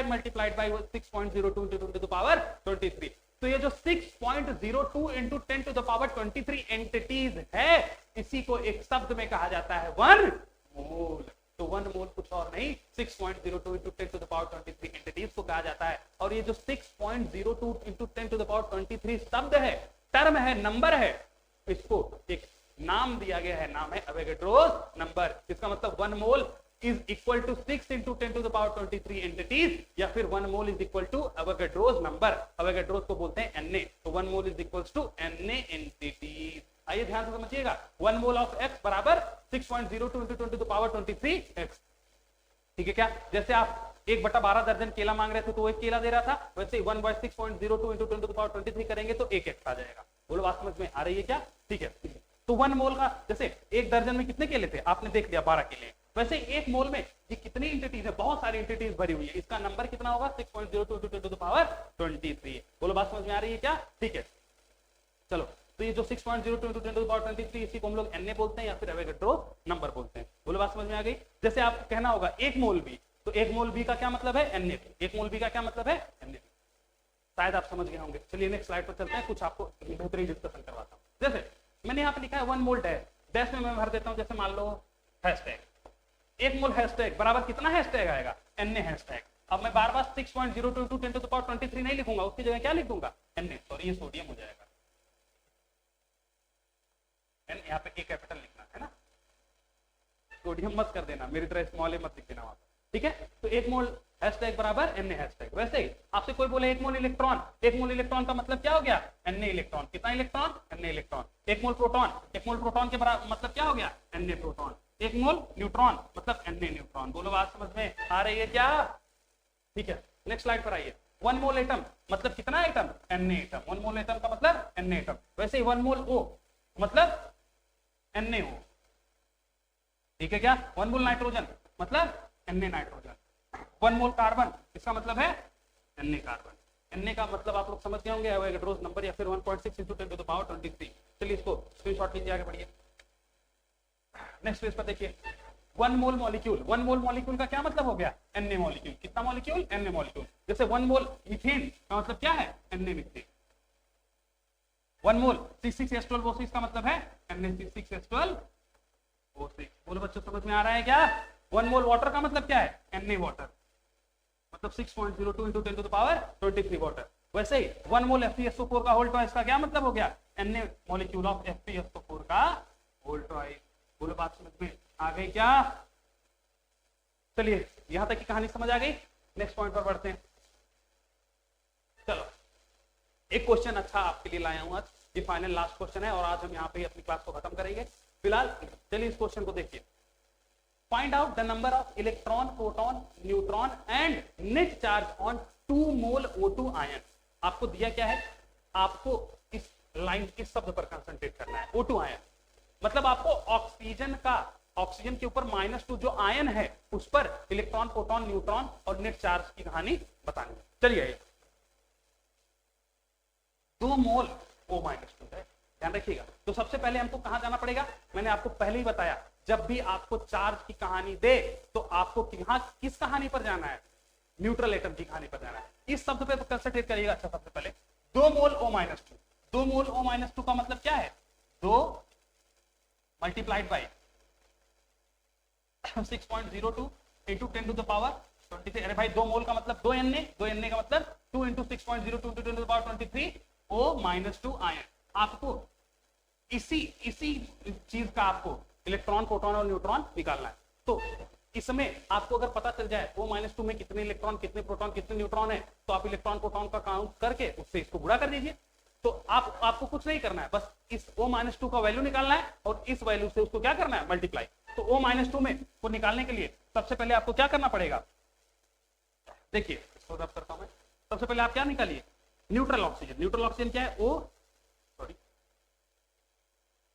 6.02 × 10⁻23। तो ये जो 6.02 × 10⁻23 एंटिटीज है, इसी को एक शब्द में कहा जाता है 1 मोल। तो 1 मोल कुछ और नहीं, 6.02 × 10⁻23 एंटिटीज को कहा जाता है। और ये जो 6.02 × 10⁻23 शब्द है, टर्म है, नंबर है, इसको एक नाम दिया गया है, नाम है अवोगाड्रोस नंबर। इसका मतलब 1 mole is equal to 6 × 10⁻23 entities, या फिर 1 mole is equal to Avogadro's number. Avogadro's को बोलते हैं Na, तो 1 mole is equal to Na entities. आइए ध्यान से समझिएगा, 1 मोल ऑफ x बराबर 6.02 × 10⁻23 x। ठीक है क्या? जैसे आप 1/12 दर्जन केला मांग रहे थे तो 1 केला दे रहा था, वैसे 1/6.02 × 10⁻23 करेंगे तो 1 x आ जाएगा। बोलो बात समझ में आ रही है क्या? ठीक है। तो 1 मोल का, जैसे 1 दर्जन में कितने केले थे आपने देख लिया, 12 केले, वैसे 1 मोल में ये कितनी एंटिटीज है? बहुत सारी एंटिटीज भरी हुई है। इसका नंबर कितना होगा? 6.02 × 10⁻23। बोलो बात समझ में आ रही है क्या? ठीक है, चलो। तो ये जो 6.02 × 10⁻23 इसी को हम लोग Na बोलते हैं या फिर अवोगाड्रोस नंबर बोलते हैं। बोलो बात समझ में आ गई? जैसे आपको कहना होगा 1 मोल भी, तो 1 मोल भी का क्या मतलब है? Na। 1 मोल भी का क्या मतलब है? Na। शायद आप समझ गए होंगे। चलिए नेक्स्ट स्लाइड पर चलते हैं, कुछ आपको बेहतरीन डिस्कशन करवाता हूँ। जैसे मैंने यहाँ पे लिखा है 1 मोल डैश, डैश में मैं भर देता हूँ, जैसे मान लो हैशटैग। 1 मोल हैशटैग बराबर कितना हैशटैग आएगा? Na hashtag. अब मैं बार बार 6.02 × 10⁻23 नहीं लिखूंगा, उसकी जगह क्या लिख दूंगा? Na। सॉरी, ये सोडियम हो जाएगा। यहाँ पे ए कैपिटल लिखना है ना, सोडियम मत कर देना, मेरी तरह स्मॉल ए मत लिख देना वहां पर। ठीक है, तो 1 मोल हैशटैग बराबर Na हैशटैग। वैसे ही आपसे कोई बोले 1 मोल इलेक्ट्रॉन, 1 मोल इलेक्ट्रॉन का मतलब क्या हो गया? Na electron. कितना इलेक्ट्रॉन? Na electron. 1 मोल प्रोटॉन, 1 मोल प्रोटॉन के बराबर मतलब क्या हो गया? Na proton. 1 मोल न्यूट्रॉन मतलब Na न्यूट्रॉन। बोलो बात समझ में आ रही है क्या? ठीक है, नेक्स्ट स्लाइड पर आइए। 1 मोल एटम मतलब कितना एटम? Na atom. 1 मोल एटम का मतलब Na एटम। वैसे ही 1 मोल O मतलब Na O। ठीक है क्या? 1 मोल नाइट्रोजन मतलब Na नाइट्रोजन। 1 मोल कार्बन, इसका मतलब है Na कार्बन। Na का मतलब आप लोग समझ गए होंगे, एवोगाड्रोस नंबर या फिर 1.6 × 10⁻23। चलिए इसको स्क्रीनशॉट लीजिए, आगे बढ़िए। नेक्स्ट पेज पर देखिए, 1 मोल मॉलिक्यूल। 1 मोल मॉलिक्यूल का क्या मतलब हो गया? Na molecule. कितना मॉलिक्यूल? Na molecule. जैसे 1 मोल मीथेन का मतलब क्या है? Na methane. 1 मोल C6H12O6 का मतलब है NaC6H12O6। बोलो बच्चों, समझ में आ रहा है क्या? 1 मोल वाटर का मतलब क्या है? Na वाटर, मतलब 6.02 × 10⁻23 वाटर। वैसे ही 1 मोल FeSO4 का होल ट्वाइस का क्या मतलब हो गया? Na मॉलिक्यूल ऑफ FeSO4 का होल ट्वाइस। बोलो बात समझ में आ गई क्या? चलिए यहां तक की कहानी समझ आ गई। नेक्स्ट पॉइंट पर बढ़ते हैं। चलो एक क्वेश्चन अच्छा आपके लिए लाया हूं आज, ये फाइनल लास्ट क्वेश्चन है और आज हम यहाँ पे अपनी क्लास को खत्म करेंगे। फिलहाल चलिए इस क्वेश्चन को देखिए। Find out the number of electron, proton, neutron and net charge on 2 mole O2 ion. आपको दिया क्या है? आपको इस लाइन के शब्द पर कंसंट्रेट करना है। O2 आयन मतलब आपको ऑक्सीजन का, ऑक्सीजन के ऊपर -2 जो आयन है उस पर इलेक्ट्रॉन, प्रोटॉन, न्यूट्रॉन और नेट चार्ज की कहानी बतानी है। चलिए 2 मोल O-2 है, ध्यान रखिएगा। तो सबसे पहले हमको कहां जाना पड़ेगा? मैंने आपको पहले ही बताया, जब भी आपको चार्ज की कहानी दे तो आपको किस कहानी पर जाना है? न्यूट्रल एटम की कहानी पर जाना है। इस शब्द पे कंसंट्रेट करिएगा। अच्छा, सबसे पहले 2 मोल O-2। 2 मोल O-2 का मतलब क्या है? 2 मल्टीप्लाइड बाई 6.02 × 10⁻23। अरे भाई 2 मोल का मतलब 2 Na, 2 Na का मतलब 2 × 6.02 × 10⁻23 O-2 आयन। आपको इसी चीज का आपको इलेक्ट्रॉन, प्रोटॉन और न्यूट्रॉन निकालना है। तो इसमें आपको अगर पता चल जाए O-2 में कितने इलेक्ट्रॉन, कितने प्रोटॉन, कितने न्यूट्रॉन है, तो आप इलेक्ट्रॉन, प्रोटॉन का काउंट करके उससे इसको गुणा कर दीजिए। तो आपको कुछ नहीं करना है, बस इस O-2 का वैल्यू निकालना है और इस वैल्यू से उसको क्या करना है? मल्टीप्लाई। तो O-2 में को निकालने के लिए सबसे पहले आपको क्या करना पड़ेगा? देखिए इसको रब करता हूं मैं। सबसे पहले आप क्या निकालिए? Neutral oxygen. न्यूट्रल ऑक्सीजन क्या है?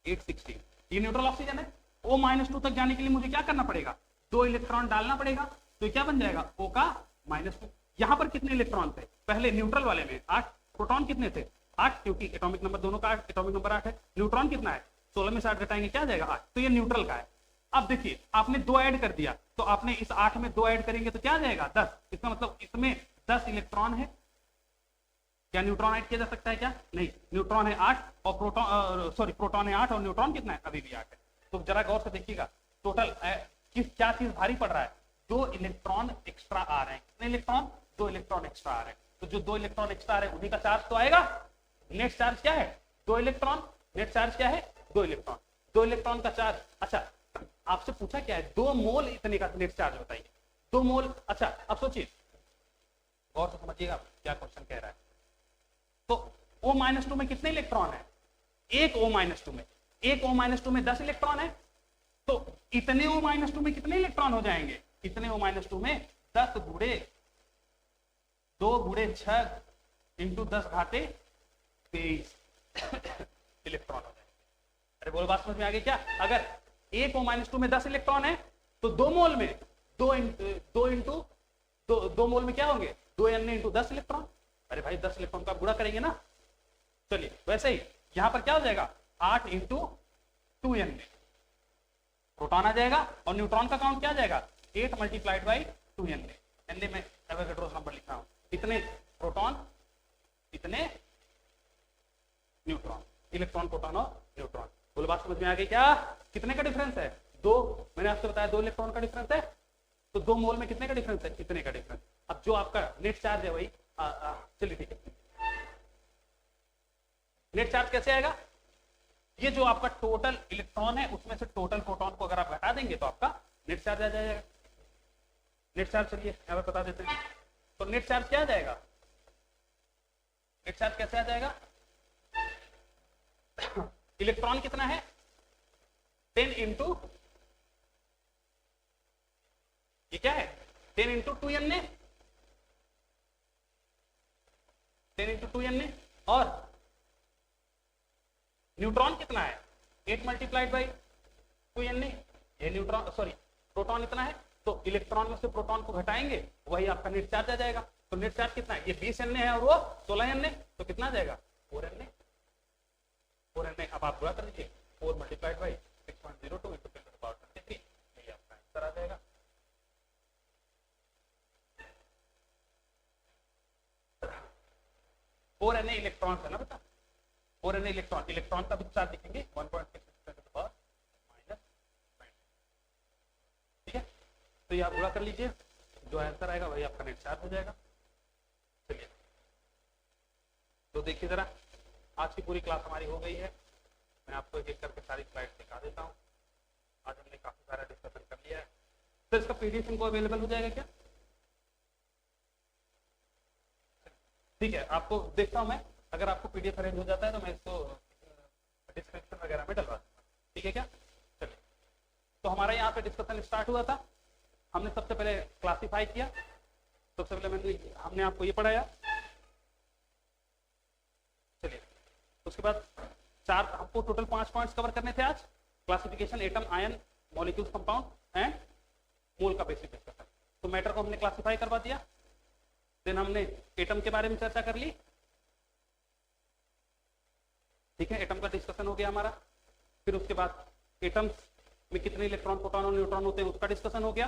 816। ये न्यूट्रल ऑक्सीजन है। O-2 तक जाने के लिए मुझे क्या करना पड़ेगा? 2 इलेक्ट्रॉन डालना पड़ेगा। तो क्या बन जाएगा? O का -2। यहां पर कितने इलेक्ट्रॉन थे? पहले न्यूट्रल वाले में 8। प्रोटॉन कितने थे? 8, क्योंकि एटॉमिक नंबर दोनों का 8, एटॉमिक नंबर 8 है। न्यूट्रॉन कितना है? 16 में से 8 घटाएंगे क्या जाएगा? 8। तो ये न्यूट्रल का है। अब देखिए आपने 2 ऐड कर दिया, तो आपने इस 8 में 2 ऐड करेंगे तो क्या जाएगा? 10। इसका मतलब इसमें 10 इलेक्ट्रॉन है। क्या न्यूट्रॉन ऐड किया जा सकता है क्या? नहीं। न्यूट्रॉन है 8 और प्रोटॉन है 8 और न्यूट्रॉन कितना है? अभी भी 8 है। तो जरा गौर से देखिएगा, टोटल क्या चीज भारी पड़ रहा है? 2 इलेक्ट्रॉन एक्स्ट्रा आ रहे हैं। कितने इलेक्ट्रॉन? 2 इलेक्ट्रॉन एक्स्ट्रा आ रहे हैं। तो जो 2 इलेक्ट्रॉन एक्स्ट्रा आ रहे हैं उन्हीं का चार्ज तो आएगा। नेट चार्ज क्या है? 2 इलेक्ट्रॉन। नेट चार्ज क्या है? 2 इलेक्ट्रॉन। 2 इलेक्ट्रॉन का चार्ज। अच्छा, आपसे पूछा क्या है? 2 मोल इतने का नेट चार्ज बताइए। 2 मोल। अच्छा अब सोचिए, गौर से समझिएगा क्या क्वेश्चन कह रहा है। तो O-2 में कितने इलेक्ट्रॉन है? एक O-2 में, एक O-2 में 10 इलेक्ट्रॉन है। तो इतने O-2 में कितने इलेक्ट्रॉन हो जाएंगे? इतने O-2 में 10 गुणे 2 गुणे 6 इंटू 10 घाते 23 इलेक्ट्रॉन हो जाएंगे। अरे बोलो बात समझ में आ गई क्या? अगर एक O-2 में 10 इलेक्ट्रॉन है तो 2 मोल में 2 मोल में क्या होंगे? 2 Na इंटू 10 इलेक्ट्रॉन। अरे भाई 10 इलेक्ट्रॉन का गुणा करेंगे ना। चलिए वैसे ही यहां पर क्या हो जाएगा? 8 इंटू 2 Na प्रोटॉन आ जाएगा और न्यूट्रॉन का काउंट क्या आ जाएगा? 8 मल्टीप्लाइड बाई 2 Na। Na में एवोगाड्रोस नंबर लिख रहा हूं। इतने प्रोटॉन, इतने न्यूट्रॉन, इलेक्ट्रॉन, प्रोटॉन और न्यूट्रॉन। बोलो बात समझ में आ गई क्या? कितने का डिफरेंस है? 2। मैंने आपसे बताया 2 इलेक्ट्रॉन का डिफरेंस है। तो 2 मोल में कितने का डिफरेंस है? इतने का डिफरेंस। अब जो आपका नेट चार्ज है वही, चलिए ठीक है। नेट चार्ज कैसे आएगा? ये जो आपका टोटल इलेक्ट्रॉन है उसमें से टोटल प्रोटॉन को अगर आप घटा देंगे तो आपका नेट चार्ज आ जाएगा। नेट चार्ज चलिए यहां पर बता देते हैं। तो नेट चार्ज क्या आ जाएगा? नेट चार्ज कैसे आ जाएगा? इलेक्ट्रॉन कितना है? 10 इंटू, ये क्या है? 10 इंटू 2 Na, 10 इंटू 2 Na। और न्यूट्रॉन कितना है? 8 मल्टीप्लाइड बाई 2 Na। ये न्यूट्रॉन, सॉरी प्रोटॉन इतना है। तो इलेक्ट्रॉन में से प्रोटॉन को घटाएंगे वही आपका नेट चार्ज आ जाएगा। तो नेट चार्ज कितना है, ये 20 Na है और वो 16 Na, तो कितना आ जाएगा 4 Na। 4 Na अब आप पूरा कर दीजिए, 4 multiplied by 6.02 into 10 to power 23, ये आपका आंसर आ जाएगा। फोर Na इलेक्ट्रॉन है ना बेटा, 4 Na इलेक्ट्रॉन, इलेक्ट्रॉन का भी चार्ज लिखेंगे 1.6 टू द पावर -9। ठीक है, तो ये आप पूरा कर लीजिए, जो आंसर आएगा वही आपका नेट चार्ज हो जाएगा। चलिए तो देखिए जरा, आज की पूरी क्लास हमारी हो गई है। मैं आपको एक एक करके सारी स्लाइड दिखा देता हूँ। आज हमने काफी सारा डिस्कशन कर लिया है। तो इसका पीडीएफ इनको अवेलेबल हो जाएगा क्या? ठीक है, आपको देखता हूँ मैं, अगर आपको पीडीएफ अरेंज हो जाता है तो मैं इसको डिस्क्रिप्शन वगैरह में डलवा दूंगा। ठीक है क्या? चलिए, तो हमारा यहाँ पे डिस्कशन स्टार्ट हुआ था। हमने सबसे पहले क्लासिफाई किया, सबसे पहले हमने आपको ये पढ़ाया। चलिए, उसके बाद हमको टोटल 5 पॉइंट्स कवर करने थे आज। Classification, atom, ion, molecules, compound and मोल का बेसिक डिस्कशन। तो मैटर को हमने क्लासिफाई करवा दिया। देन हमने एटम के बारे में चर्चा कर ली। ठीक है, एटम का डिस्कशन हो गया हमारा। फिर उसके बाद एटम्स में कितने इलेक्ट्रॉन, प्रोटॉन और न्यूट्रॉन होते हैं उसका डिस्कशन हो गया।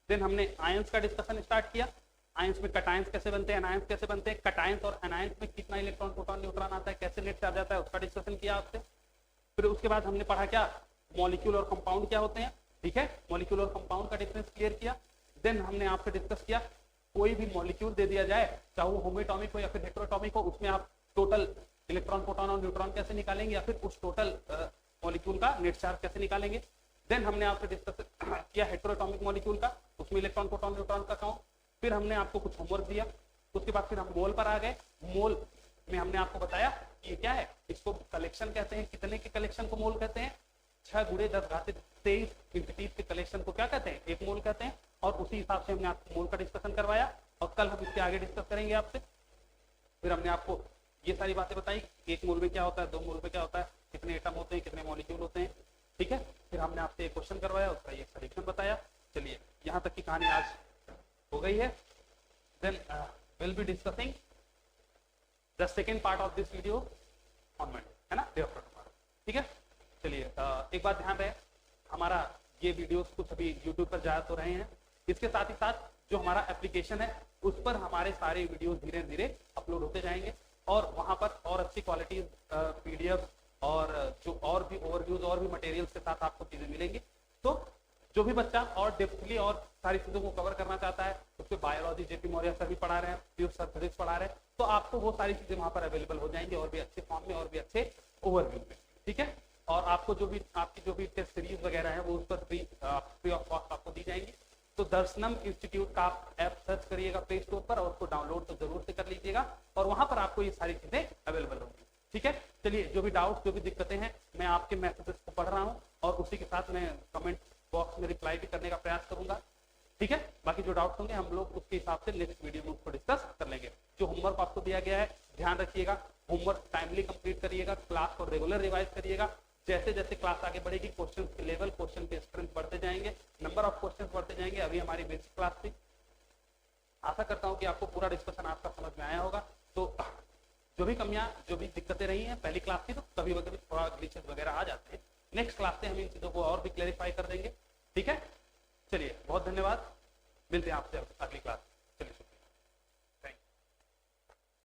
देन हमने आयंस का डिस्कशन स्टार्ट किया। आयंस में कटायंस कैसे बनते हैं, एनायंस कैसे बनते हैं, कटायंस और एनायंस में कितना इलेक्ट्रॉन, प्रोटॉन, न्यूट्रॉन आता है, कैसे नेट चार्ज आता है, उसका डिस्कशन किया आपसे। फिर उसके बाद हमने पढ़ा क्या, मॉलिक्यूल और कंपाउंड क्या होते हैं। ठीक है, मॉलिक्यूल और कंपाउंड का डिफरेंस क्लियर किया। देन हमने आपसे डिस्कस किया, कोई भी मॉलिक्यूल दे दिया जाए, चाहे वो होमोएटॉमिक हो या फिर हेटेरोटॉमिक हो, उसमें आप टोटल इलेक्ट्रॉन, प्रोटॉन और न्यूट्रॉन कैसे निकालेंगे, या फिर उस टोटल मॉलिक्यूल का नेट चार्ज कैसे निकालेंगे। देन हमने आपसे डिस्कस किया हेटेरोटॉमिक मॉलिक्यूल का, उसमें इलेक्ट्रॉन, प्रोटॉन, न्यूट्रॉन का काउंट। फिर हमने आपको कुछ होमवर्क दिया। उसके बाद फिर हम मोल पर आ गए। मोल में हमने आपको बताया कि ये क्या है, इसको कलेक्शन कहते हैं। कितने के कलेक्शन को मोल कहते हैं? 6 × 10⁻23 एंटिटीज के कलेक्शन को क्या कहते हैं, एक मोल कहते हैं। और उसी हिसाब से हमने आपको मोल का डिस्कशन करवाया, और कल हम इसके आगे डिस्कस करेंगे आपसे। फिर हमने आपको ये सारी बातें बताई, एक मोल में क्या होता है, 2 मोल में क्या होता है, कितने एटम होते हैं, कितने मॉलिक्यूल होते हैं। ठीक है, फिर हमने आपसे एक क्वेश्चन करवाया, उसका एक सॉल्यूशन बताया। चलिए, यहाँ तक की कहानी आज हो गई है। Then will be discussing the second part of this video on Monday, है ना, डे आफ्टर टुमारो। ठीक है, चलिए एक बात ध्यान रहे, हमारा ये वीडियोस कुछ अभी यूट्यूब पर जा तो रहे हैं, इसके साथ ही साथ जो हमारा एप्लीकेशन है उस पर हमारे सारे वीडियोस धीरे धीरे अपलोड होते जाएंगे, और वहां पर और अच्छी क्वालिटी पीडीएफ और जो और भी ओवरव्यूज और भी मटेरियल्स के साथ आपको चीजें मिलेंगी। तो जो भी बच्चा और डेप्थली और सारी चीजों को कवर करना चाहता है, उस पर बायोलॉजी जेपी मौर्य सर भी पढ़ा रहे हैं, प्योर सर फिजिक्स पढ़ा रहे हैं, तो आपको वो सारी चीजें वहां पर अवेलेबल हो जाएंगी, और भी अच्छे फॉर्म में और भी अच्छे ओवरव्यू में। ठीक है, और आपको जो भी आपकी जो भी टेस्ट सीरीज वगैरह है वो उस पर फ्री ऑफ कॉस्ट आपको दी जाएंगी। तो दर्शनम इंस्टीट्यूट का आप ऐप सर्च करिएगा प्ले स्टोर पर, और उसको डाउनलोड तो जरूर से कर लीजिएगा, और वहां पर आपको ये सारी चीजें अवेलेबल होंगी। ठीक है, चलिए, जो भी डाउट्स, जो भी दिक्कतें हैं, मैं आपके मैसेजेस को पढ़ रहा हूँ, और उसी के साथ मैं कमेंट बॉक्स में रिप्लाई भी करने का प्रयास करूंगा। ठीक है, बाकी जो डाउट्स होंगे हम लोग उसके हिसाब से नेक्स्ट वीडियो में उसको डिस्कस कर लेंगे। जो होमवर्क आपको दिया गया है, ध्यान रखिएगा, होमवर्क टाइमली कंप्लीट करिएगा, क्लास को रेगुलर रिवाइज करिएगा। जैसे जैसे क्लास आगे बढ़ेगी, क्वेश्चन के लेवल, क्वेश्चन के स्ट्रेंथ बढ़ते जाएंगे, नंबर ऑफ क्वेश्चन बढ़ते जाएंगे। अभी हमारी बेसिक क्लास थी, आशा करता हूँ कि आपको पूरा डिस्कशन आपका समझ में आया होगा। तो जो भी कमियां, जो भी दिक्कतें रही हैं पहली क्लास की, तो कभी कभी थोड़ा ग्लिचेस वगैरह आ जाते हैं, नेक्स्ट क्लास से हम इन चीजों को और भी क्लैरिफाई कर देंगे। ठीक है, चलिए, बहुत धन्यवाद, मिलते हैं आपसे अगली क्लास।